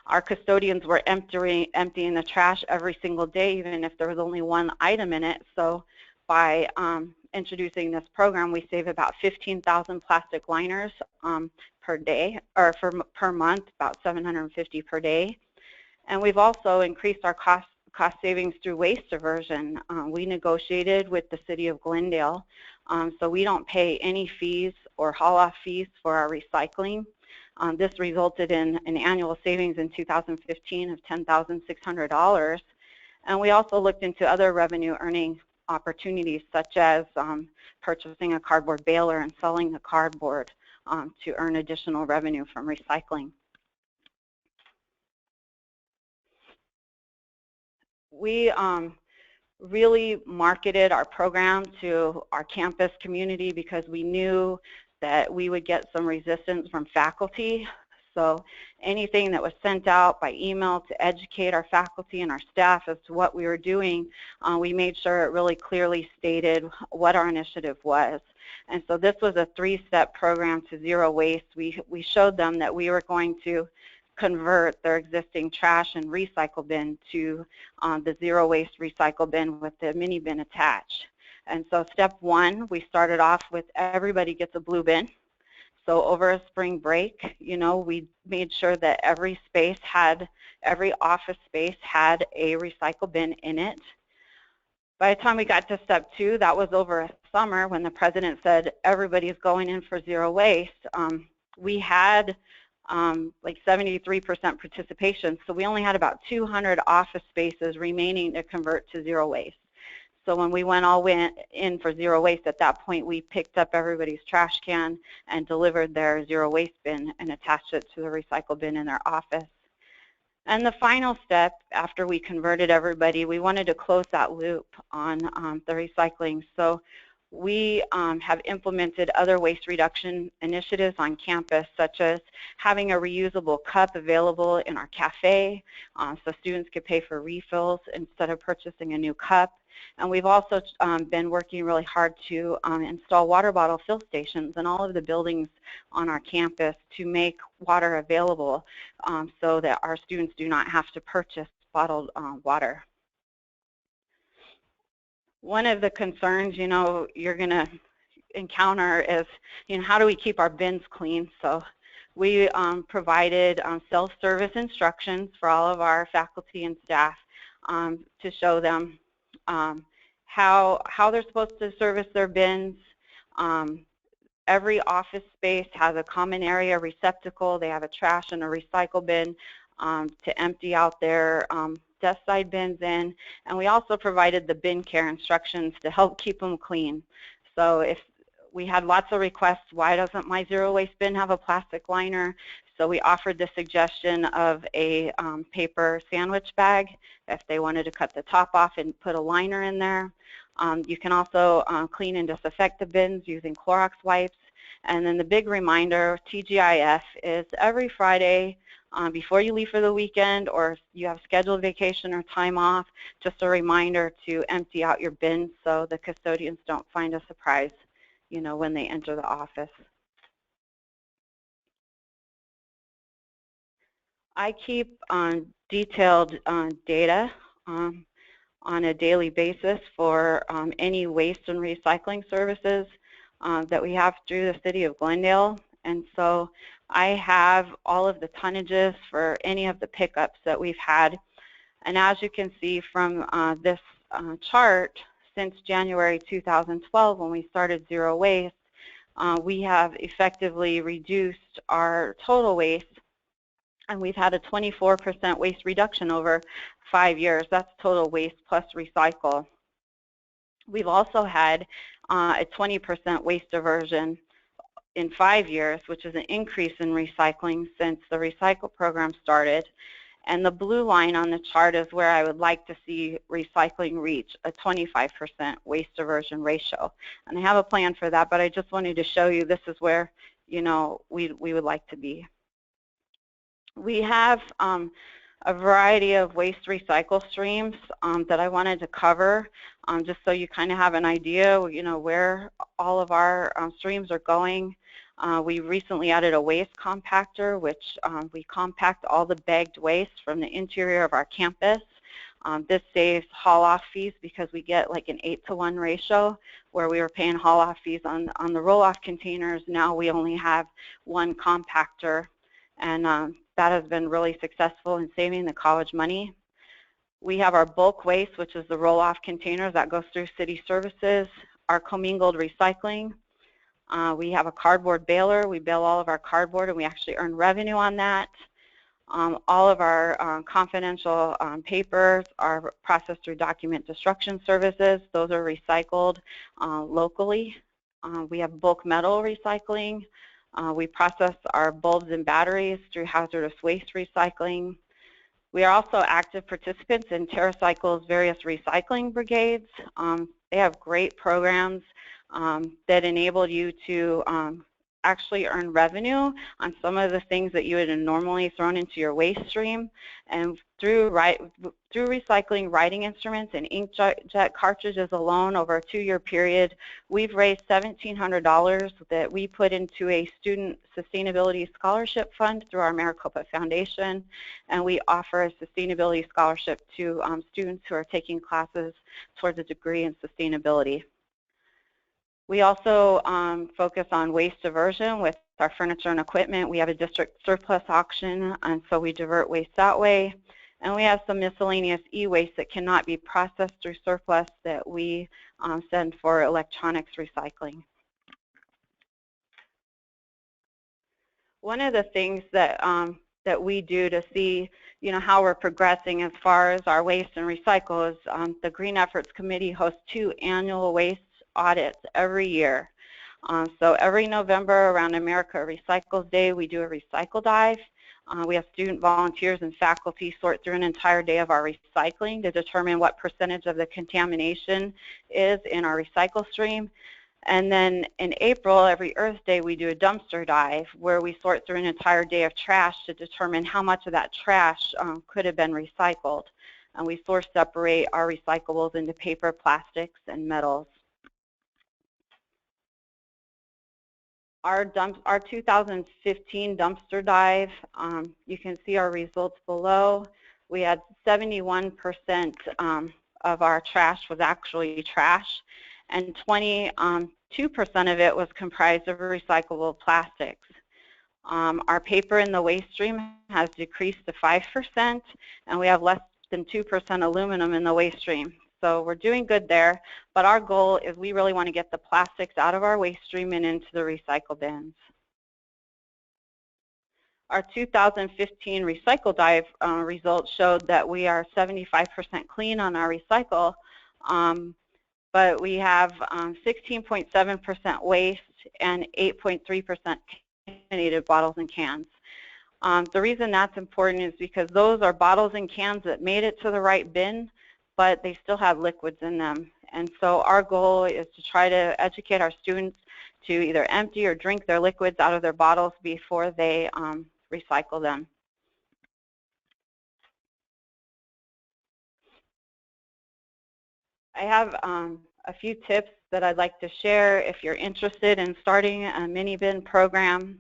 Speaker 4: our custodians were emptying the trash every single day, even if there was only one item in it. So by introducing this program, we save about 15,000 plastic liners per day, or per month, about 750 per day. And we've also increased our cost savings through waste diversion. We negotiated with the City of Glendale, so we don't pay any fees or haul-off fees for our recycling. This resulted in an annual savings in 2015 of $10,600. And we also looked into other revenue-earning opportunities, such as purchasing a cardboard baler and selling the cardboard to earn additional revenue from recycling. We really marketed our program to our campus community because we knew that we would get some resistance from faculty. So anything that was sent out by email to educate our faculty and our staff as to what we were doing, we made sure it really clearly stated what our initiative was. And so this was a three-step program to zero waste. We showed them that we were going to convert their existing trash and recycle bin to the zero waste recycle bin with the mini bin attached. And so step one, we started off with everybody gets a blue bin. So over a spring break, we made sure that every office space had a recycle bin in it. By the time we got to step two, that was over a summer when the president said everybody's going in for zero waste. We had like 73% participation, so we only had about 200 office spaces remaining to convert to zero waste. So when we went in for zero waste, at that point we picked up everybody's trash can and delivered their zero waste bin and attached it to the recycle bin in their office. And the final step, after we converted everybody, we wanted to close that loop on the recycling. So we have implemented other waste reduction initiatives on campus, such as having a reusable cup available in our cafe so students could pay for refills instead of purchasing a new cup. And we've also been working really hard to install water bottle fill stations in all of the buildings on our campus to make water available so that our students do not have to purchase bottled water. One of the concerns, you're going to encounter is, how do we keep our bins clean? So we provided self-service instructions for all of our faculty and staff to show them how they're supposed to service their bins. Every office space has a common area receptacle. They have a trash and a recycle bin to empty out their desk side bins in, and we also provided the bin care instructions to help keep them clean. So if we had lots of requests, why doesn't my zero waste bin have a plastic liner? So we offered the suggestion of a paper sandwich bag if they wanted to cut the top off and put a liner in there. You can also clean and disinfect the bins using Clorox wipes. And then the big reminder, TGIF, is every Friday before you leave for the weekend or you have scheduled vacation or time off, just a reminder to empty out your bins so the custodians don't find a surprise, when they enter the office. I keep detailed data on a daily basis for any waste and recycling services that we have through the city of Glendale. And so I have all of the tonnages for any of the pickups that we've had. And as you can see from this chart, since January 2012, when we started Zero Waste, we have effectively reduced our total waste, and we've had a 24% waste reduction over 5 years. That's total waste plus recycle. We've also had a 20% waste diversion in 5 years, which is an increase in recycling since the recycle program started. And the blue line on the chart is where I would like to see recycling reach a 25% waste diversion ratio. And I have a plan for that, but I just wanted to show you this is where, you know, we would like to be. We have a variety of waste recycle streams that I wanted to cover, just so you kind of have an idea, you know, where all of our streams are going. We recently added a waste compactor, which we compact all the bagged waste from the interior of our campus. This saves haul-off fees because we get like an 8-to-1 ratio, where we were paying haul-off fees on the roll-off containers. Now we only have one compactor, and that has been really successful in saving the college money. We have our bulk waste, which is the roll-off containers that goes through city services, our commingled recycling. We have a cardboard baler. We bale all of our cardboard, and we actually earn revenue on that. All of our confidential papers are processed through document destruction services. Those are recycled locally. We have bulk metal recycling. We process our bulbs and batteries through hazardous waste recycling. We are also active participants in TerraCycle's various recycling brigades. They have great programs that enable you to actually earn revenue on some of the things that you would have normally thrown into your waste stream. And through recycling writing instruments and inkjet cartridges alone over a 2-year period, we've raised $1,700 that we put into a student sustainability scholarship fund through our Maricopa Foundation, and we offer a sustainability scholarship to students who are taking classes towards a degree in sustainability. We also focus on waste diversion with our furniture and equipment. We have a district surplus auction, and so we divert waste that way. And we have some miscellaneous e-waste that cannot be processed through surplus that we send for electronics recycling. One of the things that that we do to see, you know, how we're progressing as far as our waste and recycle is the Green Efforts Committee hosts 2 annual waste audits every year. So every November around America Recycles Day, we do a recycle dive. We have student volunteers and faculty sort through an entire day of our recycling to determine what percentage of the contamination is in our recycle stream. And then in April, every Earth Day, we do a dumpster dive where we sort through an entire day of trash to determine how much of that trash could have been recycled. And we source separate our recyclables into paper, plastics, and metals. Our 2015 dumpster dive, you can see our results below. We had 71% of our trash was actually trash, and 22% of it was comprised of recyclable plastics. Our paper in the waste stream has decreased to 5%, and we have less than 2% aluminum in the waste stream. So we're doing good there, but our goal is we really want to get the plastics out of our waste stream and into the recycle bins. Our 2015 recycle dive results showed that we are 75% clean on our recycle, but we have 16.7% waste and 8.3% contaminated bottles and cans. The reason that's important is because those are bottles and cans that made it to the right bin, but they still have liquids in them. And so our goal is to try to educate our students to either empty or drink their liquids out of their bottles before they recycle them. I have a few tips that I'd like to share if you're interested in starting a mini bin program.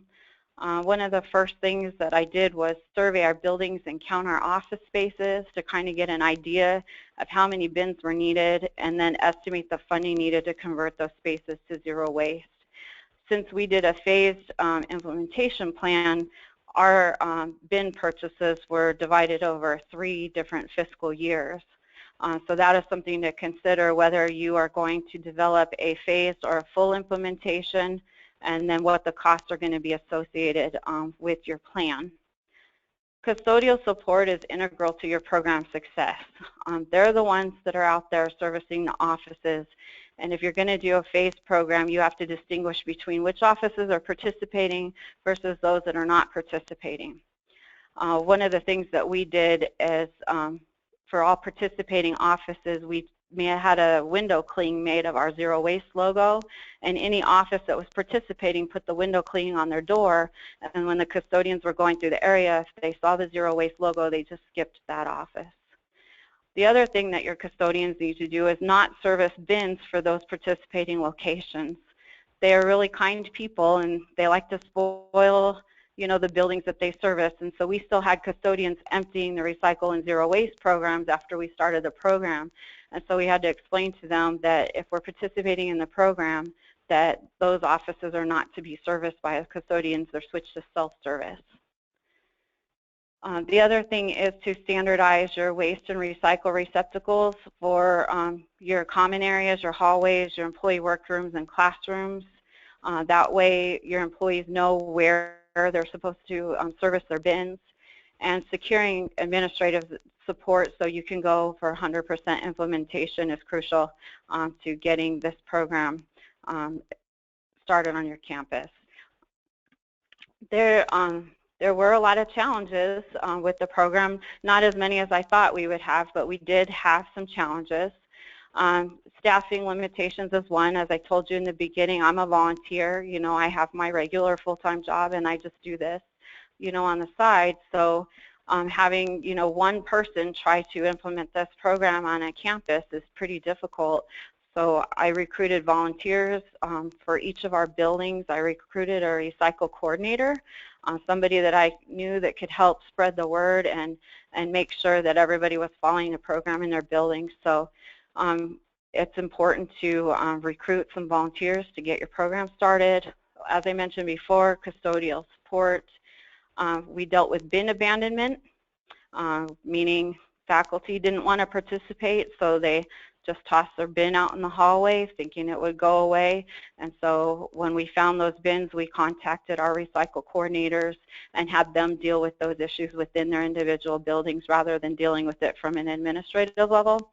Speaker 4: One of the first things that I did was survey our buildings and count our office spaces to kind of get an idea of how many bins were needed, and then estimate the funding needed to convert those spaces to zero waste. Since we did a phased implementation plan, our bin purchases were divided over 3 different fiscal years. So that is something to consider, whether you are going to develop a phased or a full implementation, and then what the costs are going to be associated with your plan. Custodial support is integral to your program success. They're the ones that are out there servicing the offices, and if you're going to do a phased program, you have to distinguish between which offices are participating versus those that are not participating. One of the things that we did is for all participating offices, we had a window cling made of our zero waste logo, and any office that was participating put the window cling on their door, and when the custodians were going through the area, if they saw the zero waste logo, they just skipped that office. The other thing that your custodians need to do is not service bins for those participating locations. They are really kind people, and they like to spoil the buildings that they service, and so we still had custodians emptying the recycle and zero waste programs after we started the program. And so we had to explain to them that if we're participating in the program, that those offices are not to be serviced by custodians, they're switched to self-service. The other thing is to standardize your waste and recycle receptacles for your common areas, your hallways, your employee workrooms and classrooms. That way your employees know where they're supposed to service their bins, and securing administrative support so you can go for 100% implementation is crucial to getting this program started on your campus. There were a lot of challenges with the program, not as many as I thought we would have, but we did have some challenges. Staffing limitations is one. As I told you in the beginning, I'm a volunteer. I have my regular full-time job, and I just do this, on the side. So having, one person try to implement this program on a campus is pretty difficult. So I recruited volunteers for each of our buildings. I recruited a recycle coordinator, somebody that I knew that could help spread the word and make sure that everybody was following the program in their buildings. So it's important to recruit some volunteers to get your program started. As I mentioned before, custodial support. We dealt with bin abandonment, meaning faculty didn't want to participate, so they just tossed their bin out in the hallway thinking it would go away. And so when we found those bins, we contacted our recycle coordinators and had them deal with those issues within their individual buildings rather than dealing with it from an administrative level.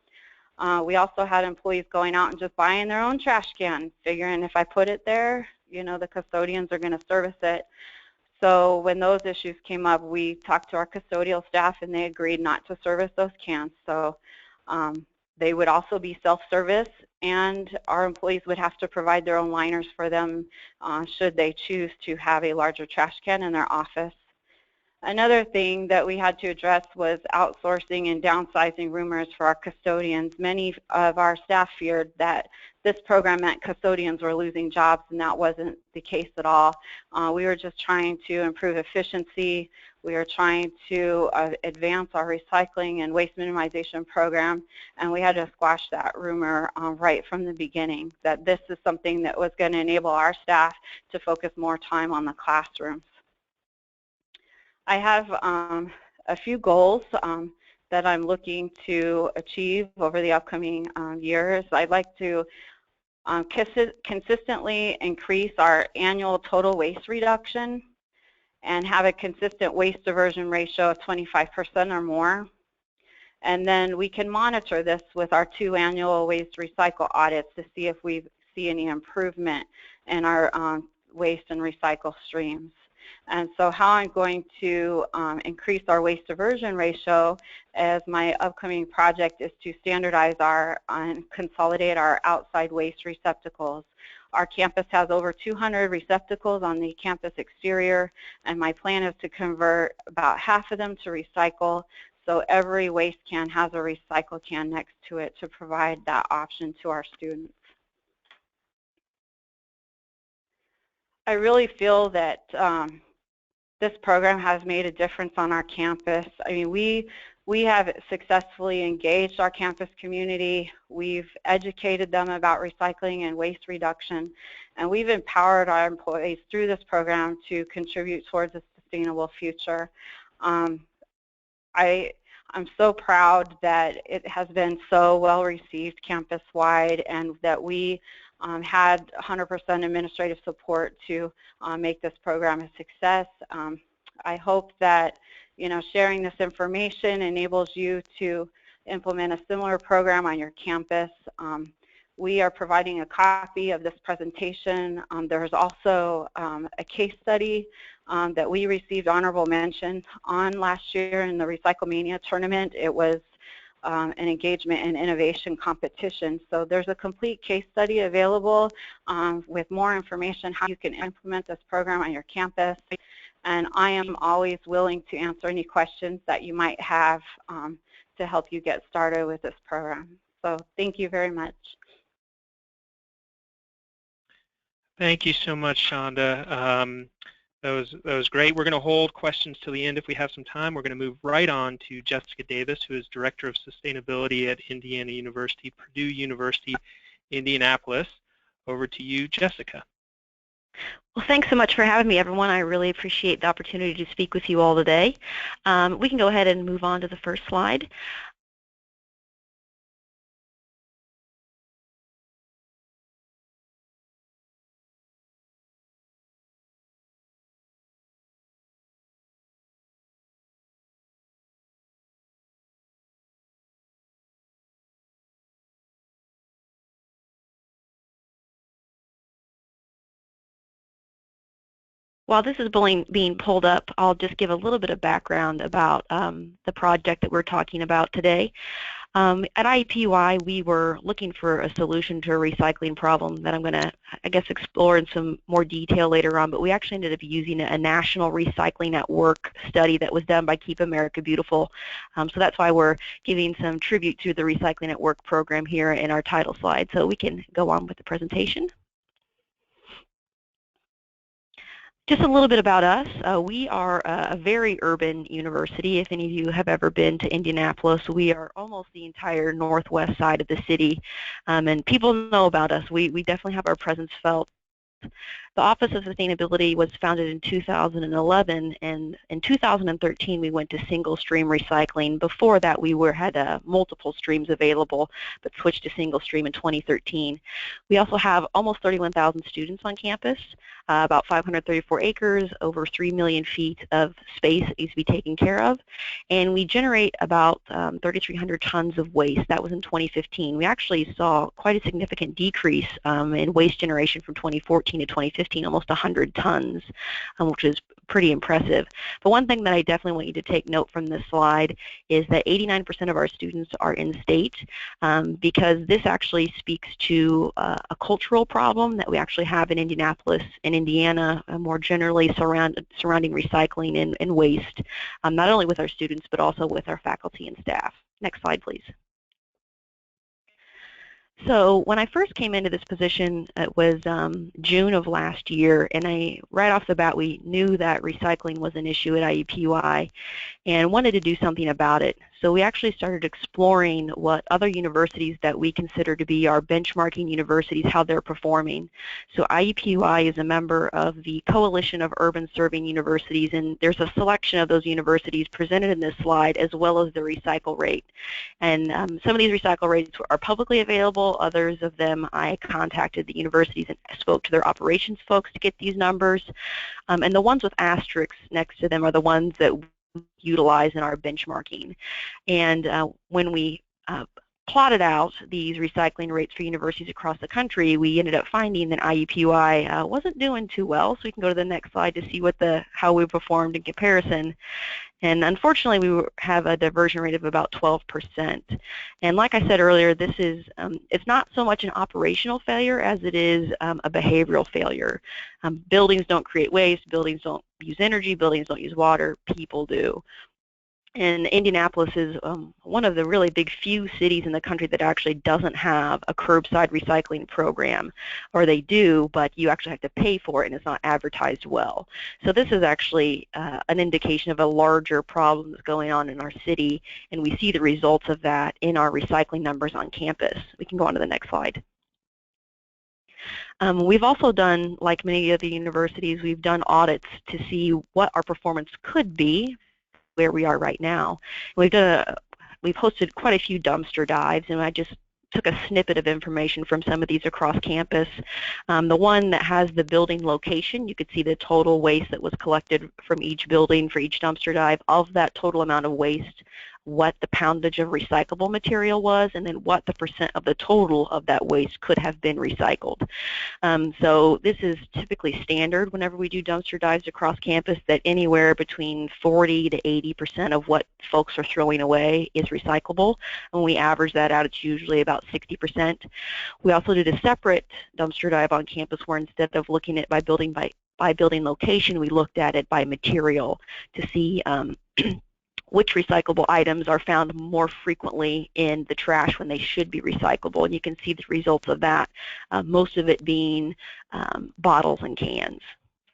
Speaker 4: We also had employees going out and just buying their own trash can, figuring if I put it there, the custodians are going to service it. So when those issues came up, we talked to our custodial staff, and they agreed not to service those cans. So they would also be self-service, and our employees would have to provide their own liners for them should they choose to have a larger trash can in their office. Another thing that we had to address was outsourcing and downsizing rumors for our custodians. Many of our staff feared that this program meant custodians were losing jobs, and that wasn't the case at all. We were just trying to improve efficiency. We were trying to advance our recycling and waste minimization program, and we had to squash that rumor right from the beginning, that this is something that was going to enable our staff to focus more time on the classrooms. I have a few goals that I'm looking to achieve over the upcoming years. I'd like to consistently increase our annual total waste reduction and have a consistent waste diversion ratio of 25% or more. And then we can monitor this with our 2 annual waste recycle audits to see if we see any improvement in our waste and recycle streams. And so how I'm going to increase our waste diversion ratio as my upcoming project is to standardize and consolidate our outside waste receptacles. Our campus has over 200 receptacles on the campus exterior, and my plan is to convert about half of them to recycle, so every waste can has a recycle can next to it to provide that option to our students. I really feel that this program has made a difference on our campus. I mean, we have successfully engaged our campus community. We've educated them about recycling and waste reduction, and we've empowered our employees through this program to contribute towards a sustainable future. I'm so proud that it has been so well received campus-wide, and that we had 100% administrative support to make this program a success. I hope that, you know, sharing this information enables you to implement a similar program on your campus. We are providing a copy of this presentation. There's also a case study that we received honorable mention on last year in the Recyclemania tournament. It was an engagement and innovation competition. So there's a complete case study available with more information how you can implement this program on your campus. And I am always willing to answer any questions that you might have to help you get started with this program. So thank you very much.
Speaker 1: Thank you so much, Shonda. That was great. We're going to hold questions till the end if we have some time. We're going to move right on to Jessica Davis, who is Director of Sustainability at Indiana University, Purdue University, Indianapolis. Over to you, Jessica.
Speaker 5: Well, thanks so much for having me, everyone. I really appreciate the opportunity to speak with you all today. We can go ahead and move on to the first slide. While this is being pulled up, I'll just give a little bit of background about the project that we're talking about today. At IUPUI, we were looking for a solution to a recycling problem that I'm going to, I guess, explore in some more detail later on, but we actually ended up using a national recycling at work study that was done by Keep America Beautiful. So that's why we're giving some tribute to the Recycling at Work program here in our title slide. So we can go on with the presentation. Just a little bit about us. We are a very urban university. If any of you have ever been to Indianapolis, we are almost the entire northwest side of the city, and people know about us. We definitely have our presence felt. The Office of Sustainability was founded in 2011, and in 2013 we went to single stream recycling. Before that we had multiple streams available, but switched to single stream in 2013. We also have almost 31,000 students on campus, about 534 acres, over 3 million feet of space that needs to be taken care of, and we generate about 3,300 tons of waste. That was in 2015. We actually saw quite a significant decrease in waste generation from 2014 to 2015, almost 100 tons, which is pretty impressive. But one thing that I definitely want you to take note from this slide is that 89% of our students are in-state, because this actually speaks to a cultural problem that we actually have in Indianapolis and Indiana, more generally surrounding recycling and waste, not only with our students but also with our faculty and staff. Next slide, please. So when I first came into this position, it was June of last year, and right off the bat we knew that recycling was an issue at IUPUI and wanted to do something about it. So we actually started exploring what other universities that we consider to be our benchmarking universities, how they're performing. So IUPUI is a member of the Coalition of Urban Serving Universities, and there's a selection of those universities presented in this slide, as well as the recycle rate. And some of these recycle rates are publicly available. Others of them I contacted the universities and spoke to their operations folks to get these numbers. And the ones with asterisks next to them are the ones that utilize in our benchmarking. And when we plotted out these recycling rates for universities across the country, we ended up finding that IUPUI wasn't doing too well. So we can go to the next slide to see how we performed in comparison. And unfortunately, we have a diversion rate of about 12%. And like I said earlier, this is it's not so much an operational failure as it is a behavioral failure. Buildings don't create waste, buildings don't use energy, buildings don't use water, people do. And Indianapolis is one of the really big few cities in the country that actually doesn't have a curbside recycling program, or they do, but you actually have to pay for it and it's not advertised well. So this is actually an indication of a larger problem that's going on in our city, and we see the results of that in our recycling numbers on campus. We can go on to the next slide. We've also done, like many of the universities, we've done audits to see what our performance could be where we are right now. We've hosted quite a few dumpster dives, and I just took a snippet of information from some of these across campus. The one that has the building location, you could see the total waste that was collected from each building for each dumpster dive. Of that total amount of waste, what the poundage of recyclable material was, and then what the % of the total of that waste could have been recycled. So this is typically standard whenever we do dumpster dives across campus, that anywhere between 40 to 80% of what folks are throwing away is recyclable. When we average that out, it's usually about 60%. We also did a separate dumpster dive on campus where instead of looking at by building location, we looked at it by material to see which recyclable items are found more frequently in the trash when they should be recyclable. And you can see the results of that, most of it being bottles and cans.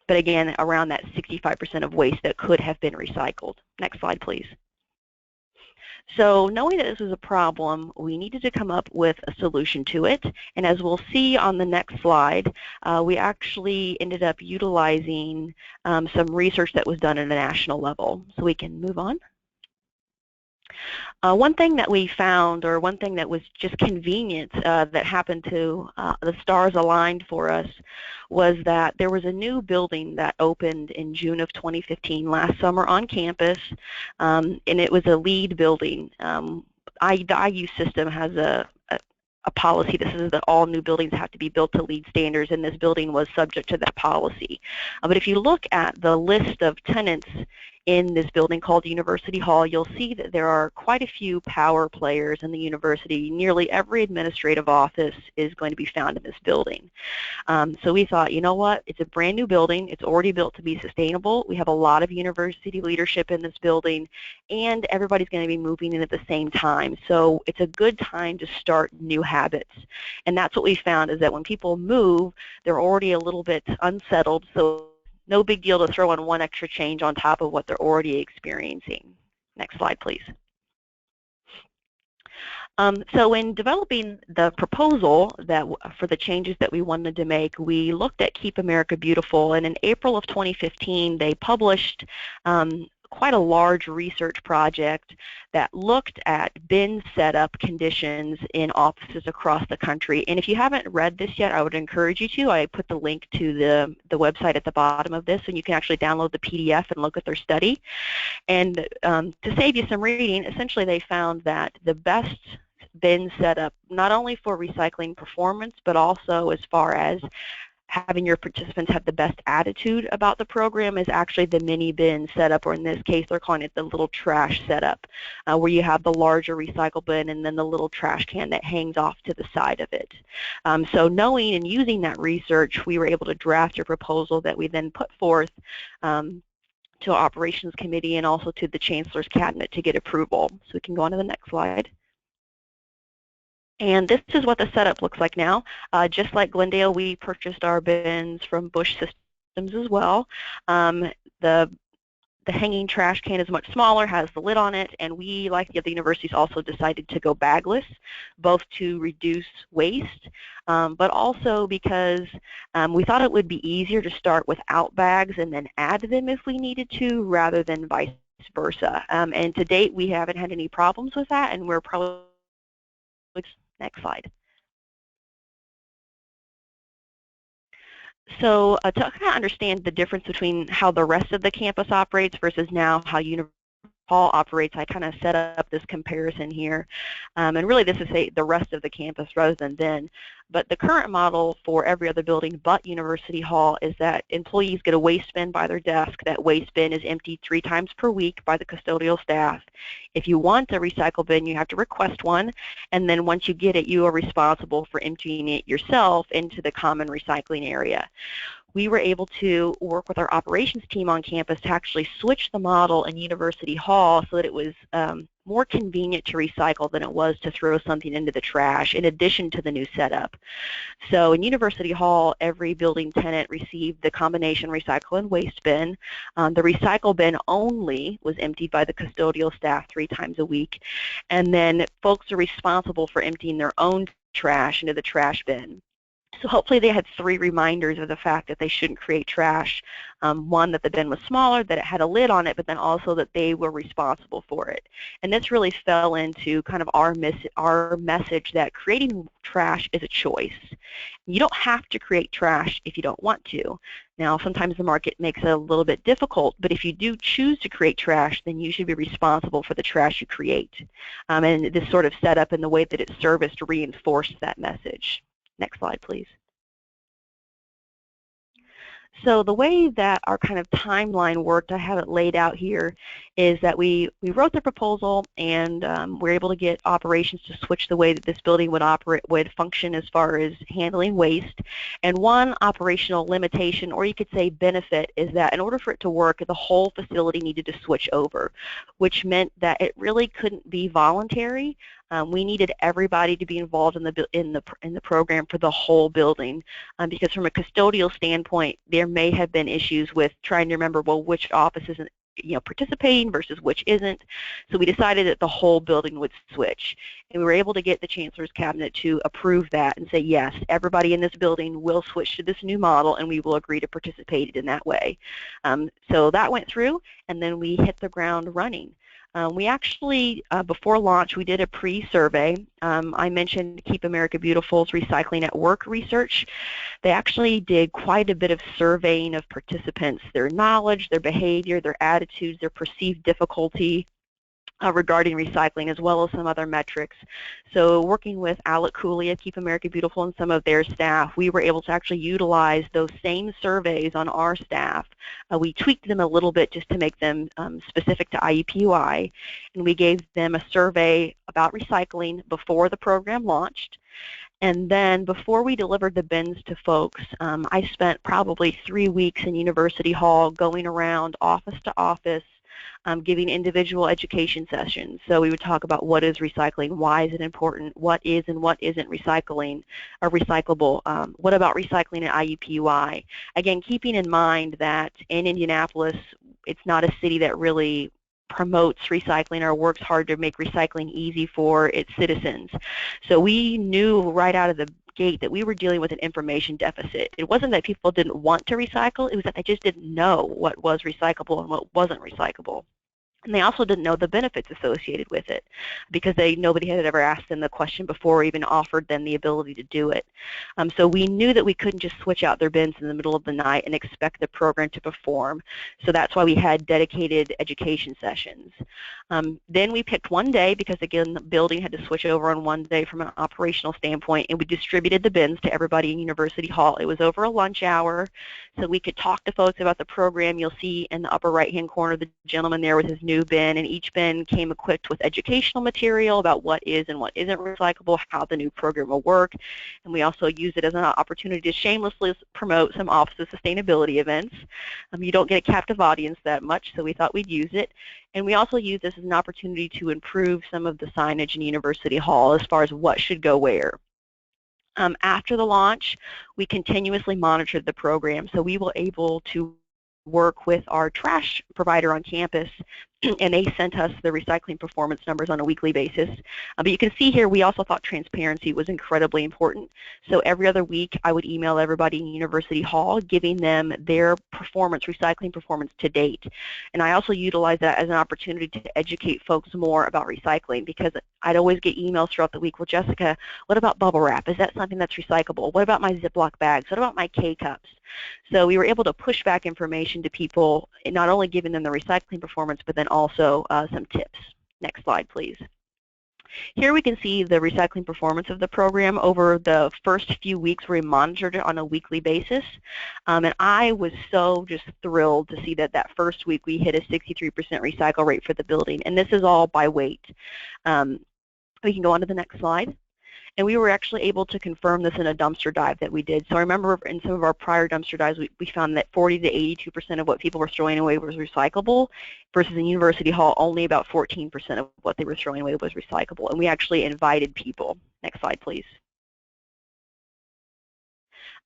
Speaker 5: But again, around that 65% of waste that could have been recycled. Next slide, please. So knowing that this was a problem, we needed to come up with a solution to it. And as we'll see on the next slide, we actually ended up utilizing some research that was done at a national level. So we can move on. One thing that we found, or one thing that was just convenient that happened to the stars aligned for us, was that there was a new building that opened in June of 2015 last summer on campus, and it was a LEED building. The IU system has a policy that says that all new buildings have to be built to LEED standards, and this building was subject to that policy. But if you look at the list of tenants in this building called University Hall, you'll see that there are quite a few power players in the university. Nearly every administrative office is going to be found in this building. So we thought, you know what, it's a brand new building, it's already built to be sustainable, we have a lot of university leadership in this building, and everybody's going to be moving in at the same time. So it's a good time to start new habits. And that's what we found, is that when people move, they're already a little bit unsettled, so no big deal to throw in one extra change on top of what they're already experiencing. Next slide, please. So in developing the proposal for the changes that we wanted to make, we looked at Keep America Beautiful, and in April of 2015, they published quite a large research project that looked at bin setup conditions in offices across the country. And if you haven't read this yet, I would encourage you to. I put the link to the website at the bottom of this, and you can actually download the PDF and look at their study. And to save you some reading, essentially they found that the best bin setup, not only for recycling performance, but also as far as having your participants have the best attitude about the program, is actually the mini bin setup, or in this case they're calling it the little trash setup, where you have the larger recycle bin and then the little trash can that hangs off to the side of it. So knowing and using that research, we were able to draft a proposal that we then put forth to our operations committee and also to the chancellor's cabinet to get approval. So we can go on to the next slide. And this is what the setup looks like now. Just like Glendale, we purchased our bins from Bush Systems as well. The hanging trash can is much smaller, has the lid on it, and we, like the other universities, also decided to go bagless, both to reduce waste, but also because we thought it would be easier to start without bags and then add them if we needed to, rather than vice versa. And to date, we haven't had any problems with that, and we're probably... Next slide. So to kind of understand the difference between how the rest of the campus operates versus now how University Hall operates, I kind of set up this comparison here. And really this is the rest of the campus rather than then. But the current model for every other building but University Hall is that employees get a waste bin by their desk. That waste bin is emptied 3 times per week by the custodial staff. If you want a recycle bin, you have to request one, and then once you get it, you are responsible for emptying it yourself into the common recycling area. we were able to work with our operations team on campus to actually switch the model in University Hall so that it was more convenient to recycle than it was to throw something into the trash in addition to the new setup. So in University Hall, every building tenant received the combination recycle and waste bin. The recycle bin only was emptied by the custodial staff 3 times a week, and then folks are responsible for emptying their own trash into the trash bin. So hopefully they had 3 reminders of the fact that they shouldn't create trash. One, that the bin was smaller, that it had a lid on it, but then also that they were responsible for it. And this really fell into kind of our message that creating trash is a choice. You don't have to create trash if you don't want to. Now, sometimes the market makes it a little bit difficult, but if you do choose to create trash, then you should be responsible for the trash you create. And this sort of setup and the way that it's serviced reinforced that message. Next slide, please. So the way that our kind of timeline worked, I have it laid out here, is that we wrote the proposal and we're able to get operations to switch the way that this building would function as far as handling waste. And one operational limitation, or you could say benefit, is that in order for it to work, the whole facility needed to switch over, which meant that it really couldn't be voluntary. We needed everybody to be involved in the program for the whole building, because from a custodial standpoint, there may have been issues with trying to remember, well, which office isn't participating versus which isn't. So we decided that the whole building would switch, and we were able to get the Chancellor's Cabinet to approve that and say, yes, everybody in this building will switch to this new model, and we will agree to participate in that way. So that went through, and then we hit the ground running. We actually, before launch, we did a pre-survey. I mentioned Keep America Beautiful's Recycling at Work research. They actually did quite a bit of surveying of participants, their knowledge, their behavior, their attitudes, their perceived difficulty regarding recycling, as well as some other metrics. So working with Alec Cooley of Keep America Beautiful and some of their staff, we were able to actually utilize those same surveys on our staff. We tweaked them a little bit just to make them specific to IUPUI, and we gave them a survey about recycling before the program launched. And then before we delivered the bins to folks, I spent probably 3 weeks in University Hall going around office to office, giving individual education sessions. So we would talk about what is recycling, why is it important, what is and what isn't recycling or recyclable, what about recycling at IUPUI. Again, keeping in mind that in Indianapolis, it's not a city that really promotes recycling or works hard to make recycling easy for its citizens. So we knew right out of the gate that we were dealing with an information deficit. It wasn't that people didn't want to recycle, it was that they just didn't know what was recyclable and what wasn't recyclable. And they also didn't know the benefits associated with it, because nobody had ever asked them the question before or even offered them the ability to do it. So we knew that we couldn't just switch out their bins in the middle of the night and expect the program to perform. So that's why we had dedicated education sessions. Then we picked one day, because again, the building had to switch over on one day from an operational standpoint, and we distributed the bins to everybody in University Hall. It was over a lunch hour, so we could talk to folks about the program. You'll see in the upper right-hand corner the gentleman there with his new bin, and each bin came equipped with educational material about what is and what isn't recyclable, how the new program will work, and we also use it as an opportunity to shamelessly promote some Office of Sustainability events. You don't get a captive audience that much, so we thought we'd use it, and we also use this as an opportunity to improve some of the signage in University Hall as far as what should go where. After the launch, we continuously monitored the program, so we were able to work with our trash provider on campus, and they sent us the recycling performance numbers on a weekly basis. But you can see here we also thought transparency was incredibly important. So every other week I would email everybody in University Hall giving them their recycling performance to date. And I also utilized that as an opportunity to educate folks more about recycling, because I'd always get emails throughout the week, well, Jessica, what about bubble wrap? Is that something that's recyclable? What about my Ziploc bags? What about my K-cups? So we were able to push back information to people, not only giving them the recycling performance, but then also some tips. Next slide, please. Here we can see the recycling performance of the program over the first few weeks where we monitored it on a weekly basis. And I was so just thrilled to see that first week we hit a 63% recycle rate for the building. And this is all by weight. We can go on to the next slide. And we were actually able to confirm this in a dumpster dive that we did. So I remember in some of our prior dumpster dives, we found that 40 to 82% of what people were throwing away was recyclable, versus in University Hall, only about 14% of what they were throwing away was recyclable. And we actually invited people. Next slide, please.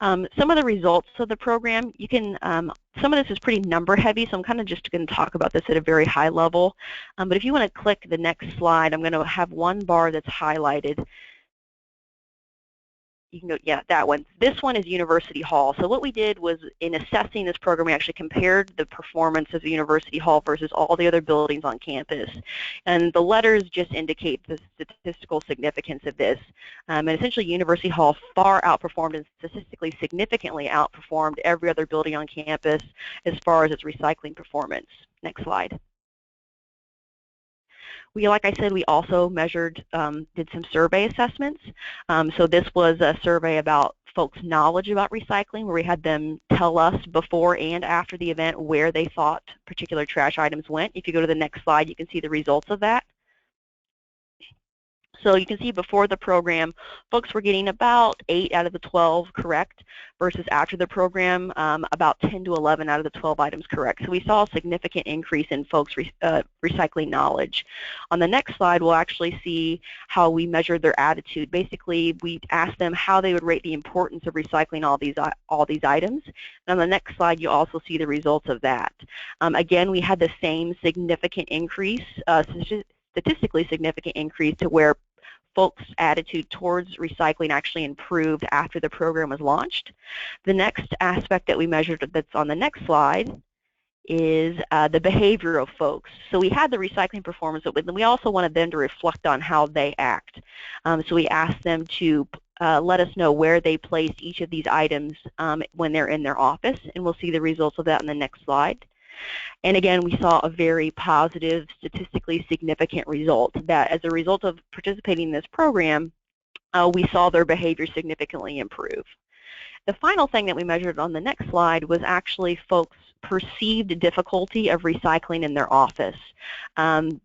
Speaker 5: Some of the results of the program, you can, some of this is pretty number heavy, so I'm kind of just going to talk about this at a very high level. But if you want to click the next slide, I'm going to have one bar that's highlighted. You can go, yeah, that one. This one is University Hall. So what we did was, in assessing this program, we actually compared the performance of the University Hall versus all the other buildings on campus. And the letters just indicate the statistical significance of this. And essentially, University Hall far outperformed and statistically significantly outperformed every other building on campus as far as its recycling performance. Next slide. Like I said, we also measured, did some survey assessments. So this was a survey about folks' knowledge about recycling, where we had them tell us before and after the event where they thought particular trash items went. If you go to the next slide, you can see the results of that. So you can see before the program, folks were getting about 8 out of the 12 correct, versus after the program, about 10 to 11 out of the 12 items correct. So we saw a significant increase in folks' recycling knowledge. On the next slide, we'll actually see how we measured their attitude. Basically, we asked them how they would rate the importance of recycling all these items. And on the next slide, you also see the results of that. Again, we had the same significant increase, statistically significant increase, to where folks' attitude towards recycling actually improved after the program was launched. The next aspect that we measured that's on the next slide is the behavior of folks. So we had the recycling performance, but then we also wanted them to reflect on how they act. So we asked them to let us know where they placed each of these items when they're in their office, and we'll see the results of that in the next slide. And again, we saw a very positive, statistically significant result, that as a result of participating in this program, we saw their behavior significantly improve. The final thing that we measured on the next slide was actually folks' perceived difficulty of recycling in their office.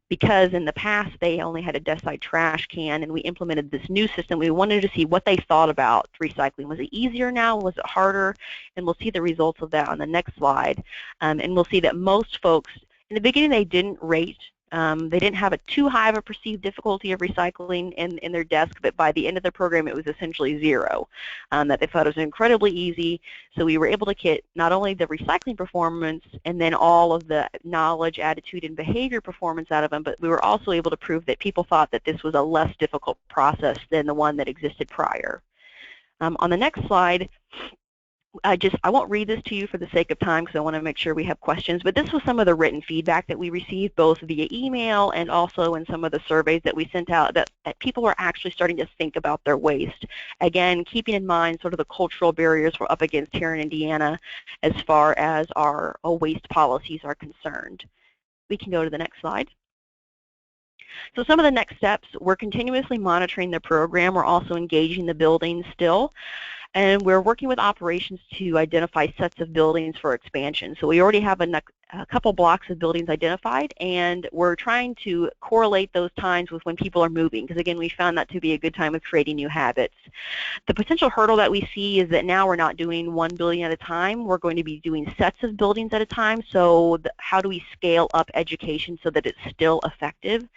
Speaker 5: Because in the past they only had a desk-side trash can, and we implemented this new system, we wanted to see what they thought about recycling. Was it easier now? Was it harder? And we'll see the results of that on the next slide. And we'll see that most folks, in the beginning, they didn't rate. They didn't have too high of a perceived difficulty of recycling in their desk, but by the end of the program it was essentially 0, that they thought it was incredibly easy. So we were able to get not only the recycling performance and then all of the knowledge, attitude, and behavior performance out of them, but we were also able to prove that people thought that this was a less difficult process than the one that existed prior. On the next slide, I won't read this to you for the sake of time because I want to make sure we have questions, but this was some of the written feedback that we received both via email and also in some of the surveys that we sent out, that people were actually starting to think about their waste. Again, keeping in mind sort of the cultural barriers we're up against here in Indiana as far as our waste policies are concerned. We can go to the next slide. So some of the next steps, we're continuously monitoring the program. We're also engaging the buildings still. And we're working with operations to identify sets of buildings for expansion. So we already have a couple blocks of buildings identified, and we're trying to correlate those times with when people are moving, because again, we found that to be a good time of creating new habits. The potential hurdle that we see is that now we're not doing one building at a time. We're going to be doing sets of buildings at a time. So how do we scale up education so that it's still effective?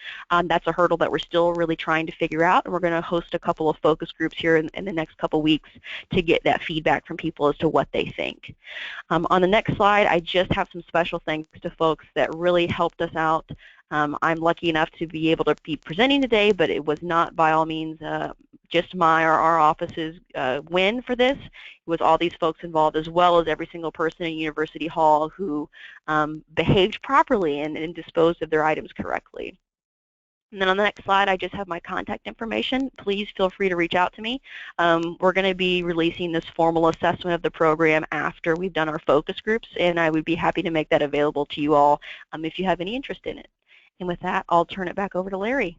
Speaker 5: That's a hurdle that we're still really trying to figure out, and we're going to host a couple of focus groups here in the next couple weeks to get that feedback from people as to what they think. On the next slide, I just have some special thanks to folks that really helped us out. I'm lucky enough to be able to be presenting today, but it was not by all means just my or our office's win for this. It was all these folks involved, as well as every single person in University Hall who behaved properly and disposed of their items correctly. And then on the next slide, I just have my contact information. Please feel free to reach out to me. We're going to be releasing this formal assessment of the program after we've done our focus groups, and I would be happy to make that available to you all if you have any interest in it. And with that, I'll turn it back over to Larry.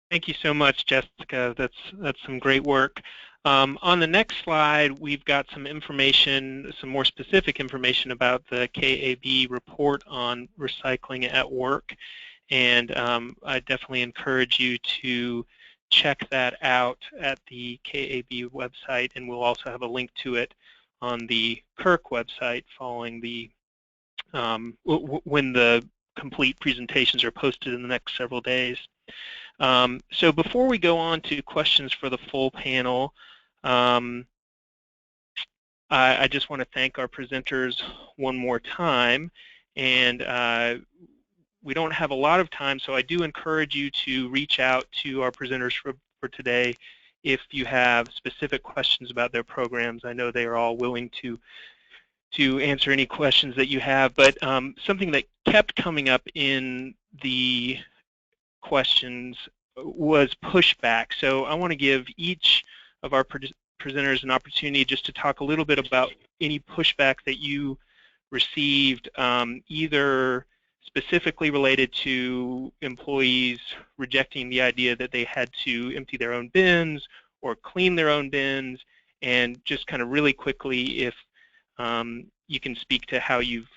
Speaker 1: Thank you so much, Jessica. That's some great work. On the next slide, we've got some information, some more specific information about the KAB report on recycling at work. And I definitely encourage you to check that out at the KAB website, and we'll also have a link to it on the CURC website following the when the complete presentations are posted in the next several days. So before we go on to questions for the full panel, I just want to thank our presenters one more time, and we don't have a lot of time, so I do encourage you to reach out to our presenters for today if you have specific questions about their programs. I know they are all willing to answer any questions that you have, but something that kept coming up in the questions was pushback. So I want to give each of our presenters an opportunity just to talk a little bit about any pushback that you received, either specifically related to employees rejecting the idea that they had to empty their own bins or clean their own bins, and just kind of really quickly if you can speak to how you've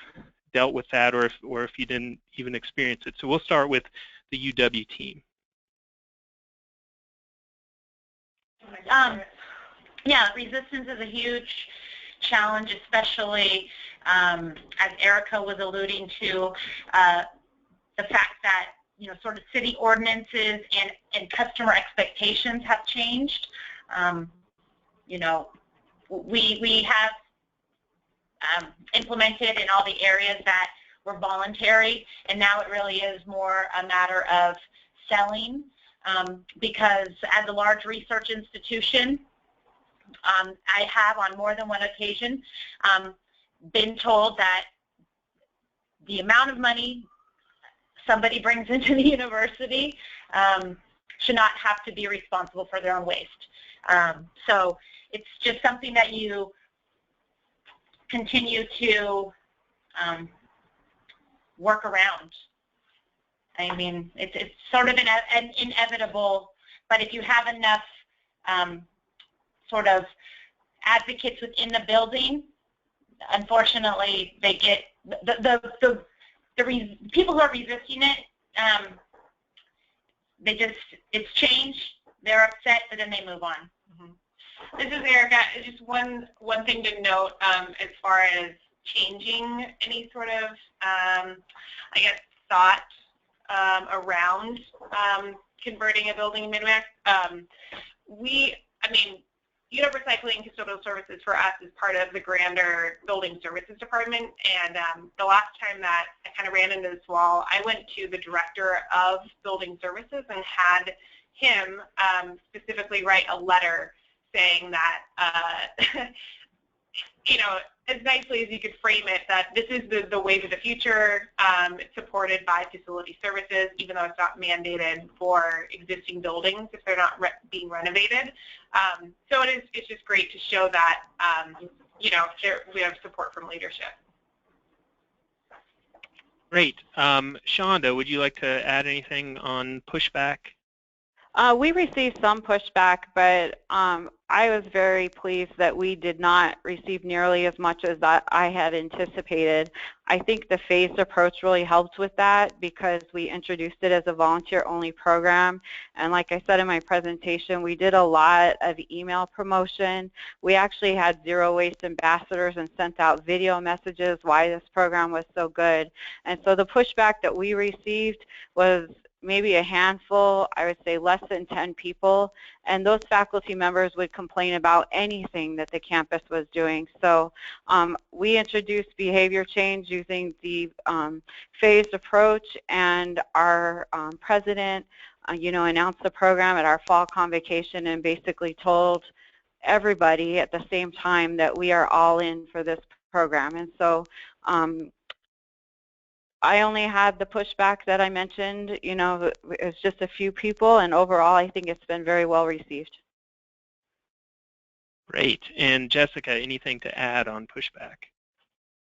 Speaker 1: dealt with that, or if you didn't even experience it. So we'll start with the UW team.
Speaker 2: Yeah, resistance is a huge challenge, especially as Erica was alluding to, the fact that, you know, sort of city ordinances and customer expectations have changed. You know, we have implemented in all the areas that were voluntary, and now it really is more a matter of selling, because as a large research institution, I have on more than one occasion been told that the amount of money somebody brings into the university should not have to be responsible for their own waste. So it's just something that you continue to work around. I mean, it's sort of an inevitable, but if you have enough sort of advocates within the building, unfortunately, they get the people who are resisting it. It's changed. They're upset, but then they move on.
Speaker 3: Mm-hmm. This is Erica. Just one thing to note as far as changing any sort of, I guess, thought around converting a building in Mid-Max. I mean, UW Recycling Custodial Services for us is part of the grander Building Services Department, and the last time that I kind of ran into this wall, I went to the Director of Building Services and had him specifically write a letter saying that, you know, as nicely as you could frame it, that this is the wave of the future. It's supported by facility services, even though it's not mandated for existing buildings if they're not being renovated. So it's just great to show that, you know, we have support from leadership.
Speaker 1: Great. Shonda, would you like to add anything on pushback?
Speaker 4: We received some pushback, but I was very pleased that we did not receive nearly as much as I had anticipated. I think the phased approach really helped with that because we introduced it as a volunteer-only program. And like I said in my presentation, we did a lot of email promotion. We actually had zero waste ambassadors and sent out video messages why this program was so good. And so the pushback that we received was maybe a handful, I would say less than 10 people, and those faculty members would complain about anything that the campus was doing. So we introduced behavior change using the phased approach, and our president, you know, announced the program at our fall convocation and basically told everybody at the same time that we are all in for this program. And so I only had the pushback that I mentioned. You know, it's just a few people, and overall I think it's been very well received.
Speaker 1: Great. And Jessica, anything to add on pushback?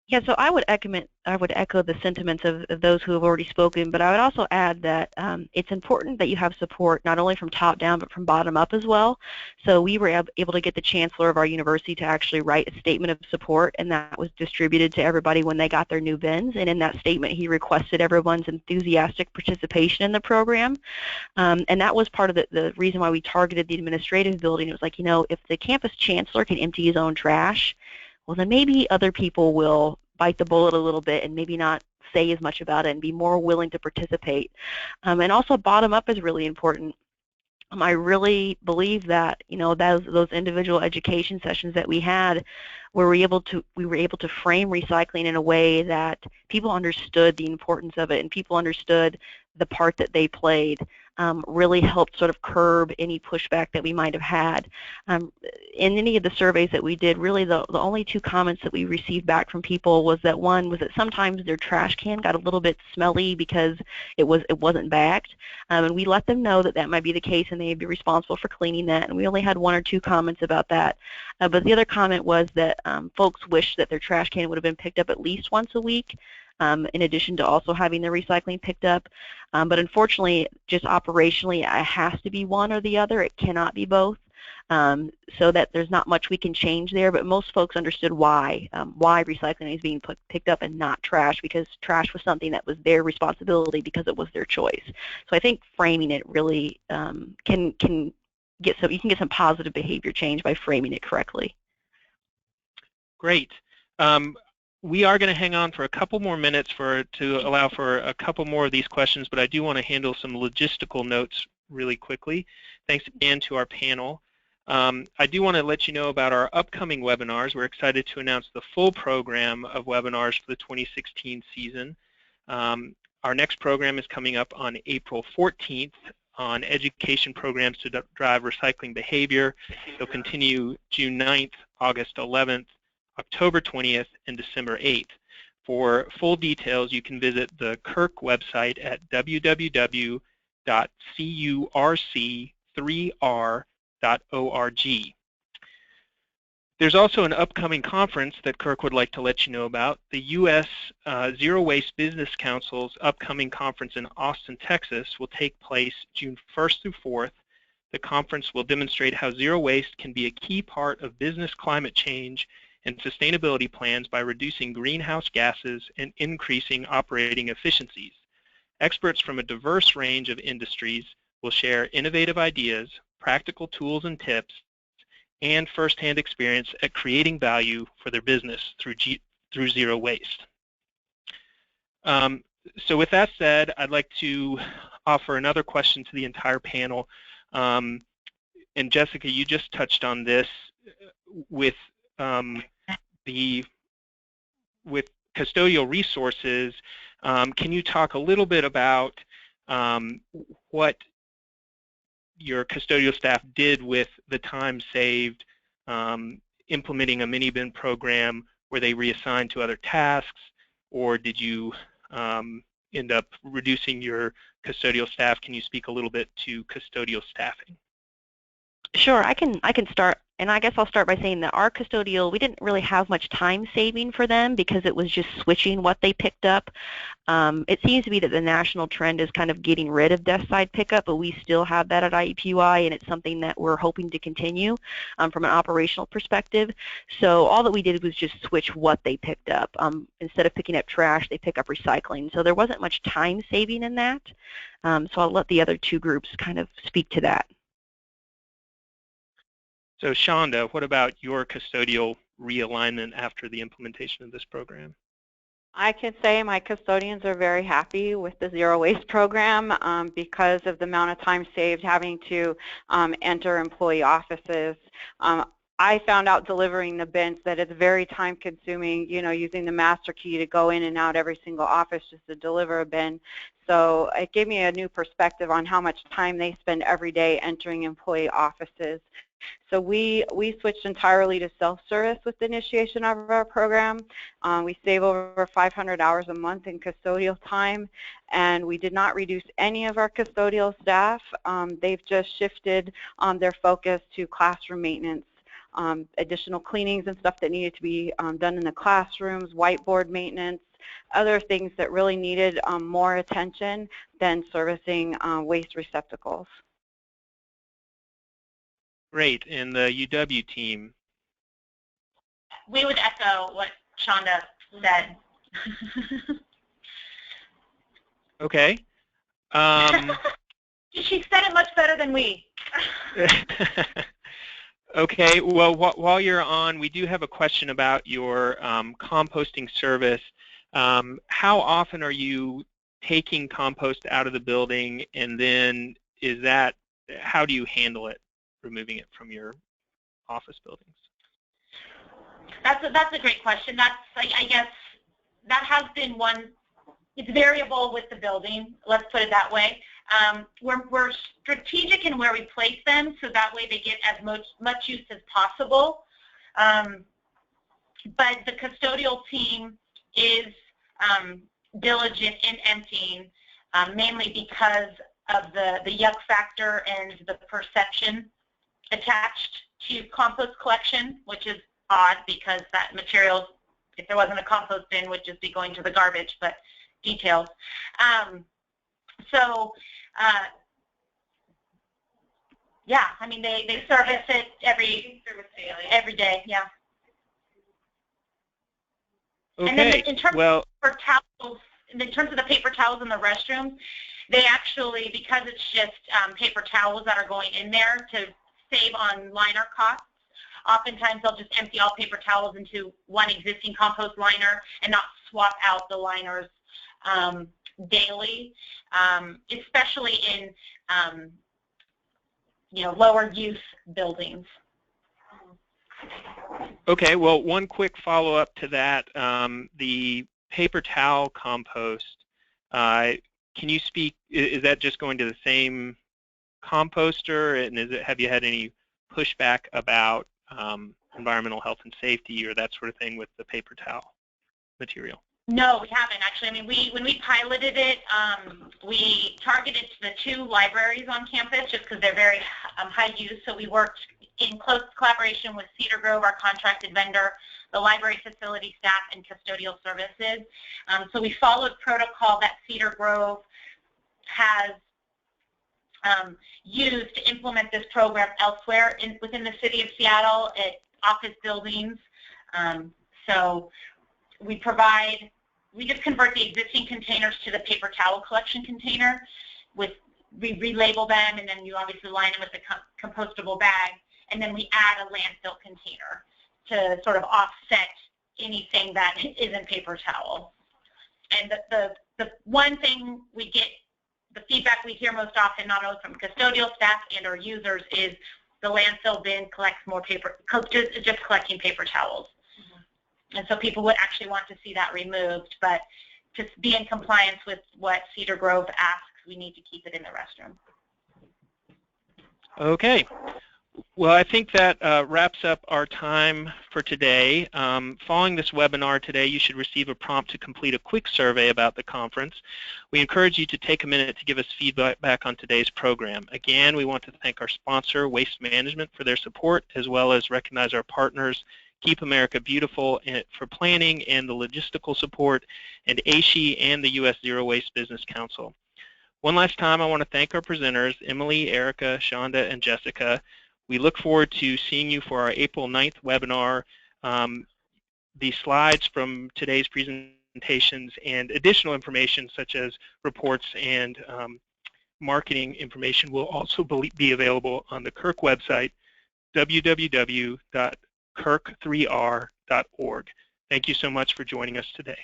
Speaker 5: Yeah, so I would echo the sentiments of those who have already spoken, but I would also add that it's important that you have support not only from top down but from bottom up as well. So we were able to get the chancellor of our university to actually write a statement of support, and that was distributed to everybody when they got their new bins. And in that statement, he requested everyone's enthusiastic participation in the program. And that was part of the reason why we targeted the administrative building. It was like, you know, if the campus chancellor can empty his own trash, well, then maybe other people will bite the bullet a little bit and maybe not say as much about it and be more willing to participate. And also bottom up is really important. I really believe that, you know, those individual education sessions that we had, where we were able to frame recycling in a way that people understood the importance of it and people understood the part that they played. Really helped sort of curb any pushback that we might have had. In any of the surveys that we did, really the only two comments that we received back from people was that one was that sometimes their trash can got a little bit smelly because it wasn't bagged, and we let them know that that might be the case and they'd be responsible for cleaning that, and we only had one or two comments about that. But the other comment was that folks wished that their trash can would have been picked up at least once a week, in addition to also having their recycling picked up. But unfortunately, just operationally, it has to be one or the other. It cannot be both. So that there's not much we can change there, but most folks understood why recycling is being picked up and not trash, because trash was something that was their responsibility because it was their choice. So I think framing it really can get you can get some positive behavior change by framing it correctly.
Speaker 1: Great. We are going to hang on for a couple more minutes to allow for a couple more of these questions, but I do want to handle some logistical notes really quickly. Thanks again to our panel. I do want to let you know about our upcoming webinars. We're excited to announce the full program of webinars for the 2016 season. Our next program is coming up on April 14th on education programs to drive recycling behavior. It'll continue June 9th, August 11th, October 20th, and December 8th. For full details, you can visit the CURC website at www.curc3r.org. There's also an upcoming conference that CURC would like to let you know about. The U.S. Zero Waste Business Council's upcoming conference in Austin, Texas will take place June 1st through 4th. The conference will demonstrate how zero waste can be a key part of business climate change and sustainability plans by reducing greenhouse gases and increasing operating efficiencies. Experts from a diverse range of industries will share innovative ideas, practical tools and tips, and first-hand experience at creating value for their business through zero waste. So with that said, I'd like to offer another question to the entire panel. And Jessica, you just touched on this with custodial resources. Can you talk a little bit about what your custodial staff did with the time saved implementing a mini-bin program? Were they reassigned to other tasks, or did you end up reducing your custodial staff? Can you speak a little bit to custodial staffing?
Speaker 5: Sure, I can start, and I guess I'll start by saying that our custodial, we didn't really have much time saving for them because it was just switching what they picked up. It seems to be that the national trend is kind of getting rid of desk side pickup, but we still have that at IUPUI, and it's something that we're hoping to continue from an operational perspective. So all that we did was just switch what they picked up. Instead of picking up trash, they pick up recycling. So there wasn't much time saving in that. So I'll let the other two groups kind of speak to that.
Speaker 1: So Shonda, what about your custodial realignment after the implementation of this program?
Speaker 4: I can say my custodians are very happy with the zero waste program because of the amount of time saved having to enter employee offices. I found out delivering the bins that it's very time consuming, you know, using the master key to go in and out every single office just to deliver a bin. So it gave me a new perspective on how much time they spend every day entering employee offices. So we switched entirely to self-service with the initiation of our program. We save over 500 hours a month in custodial time, and we did not reduce any of our custodial staff. They've just shifted their focus to classroom maintenance additional cleanings and stuff that needed to be done in the classrooms, whiteboard maintenance, other things that really needed more attention than servicing waste receptacles.
Speaker 1: Great. And the UW team?
Speaker 2: We would echo what Shonda said.
Speaker 1: Okay.
Speaker 2: She said it much better than we.
Speaker 1: Okay. Well, while you're on, we do have a question about your composting service. How often are you taking compost out of the building, and then how do you handle it, removing it from your office buildings?
Speaker 2: That's a great question. I guess that has been one. It's variable with the building. Let's put it that way. We're strategic in where we place them, so that way they get as much use as possible. But the custodial team is diligent in emptying, mainly because of the yuck factor and the perception attached to compost collection, which is odd because that material, if there wasn't a compost bin, would just be going to the garbage, but details. Yeah, I mean, they service it every day, yeah.
Speaker 1: Okay.
Speaker 2: And then in terms of towels, in terms of the paper towels in the restrooms, they actually, because it's just paper towels that are going in there to save on liner costs, oftentimes they'll just empty all paper towels into one existing compost liner and not swap out the liners daily, especially in lower use buildings.
Speaker 1: Okay, well, one quick follow-up to that. The paper towel compost, can you speak, is that just going to the same composter, and have you had any pushback about environmental health and safety or that sort of thing with the paper towel material?
Speaker 2: No, we haven't actually. I mean, when we piloted it, we targeted the 2 libraries on campus just because they're very high use. So we worked in close collaboration with Cedar Grove, our contracted vendor, the library facility staff, and custodial services. So we followed protocol that Cedar Grove has used to implement this program elsewhere within the city of Seattle at office buildings. So we just convert the existing containers to the paper towel collection container. We relabel them, and then you obviously line them with the compostable bag, and then we add a landfill container to sort of offset anything that isn't paper towel. And the one thing we get, the feedback we hear most often, not only from custodial staff and our users, is the landfill bin collects more paper, just collecting paper towels. And so people would actually want to see that removed, but to be in compliance with what Cedar Grove asks, we need to keep it in the restroom.
Speaker 1: Okay. Well, I think that wraps up our time for today. Following this webinar today, you should receive a prompt to complete a quick survey about the conference. We encourage you to take a minute to give us feedback on today's program. Again, we want to thank our sponsor, Waste Management, for their support, as well as recognize our partners, Keep America Beautiful, for planning and the logistical support, and ASHE and the U.S. Zero Waste Business Council. One last time, I want to thank our presenters, Emily, Erica, Shonda, and Jessica. We look forward to seeing you for our April 9th webinar. The slides from today's presentations and additional information such as reports and marketing information will also be available on the CURC website, www.curc3r.org. Thank you so much for joining us today.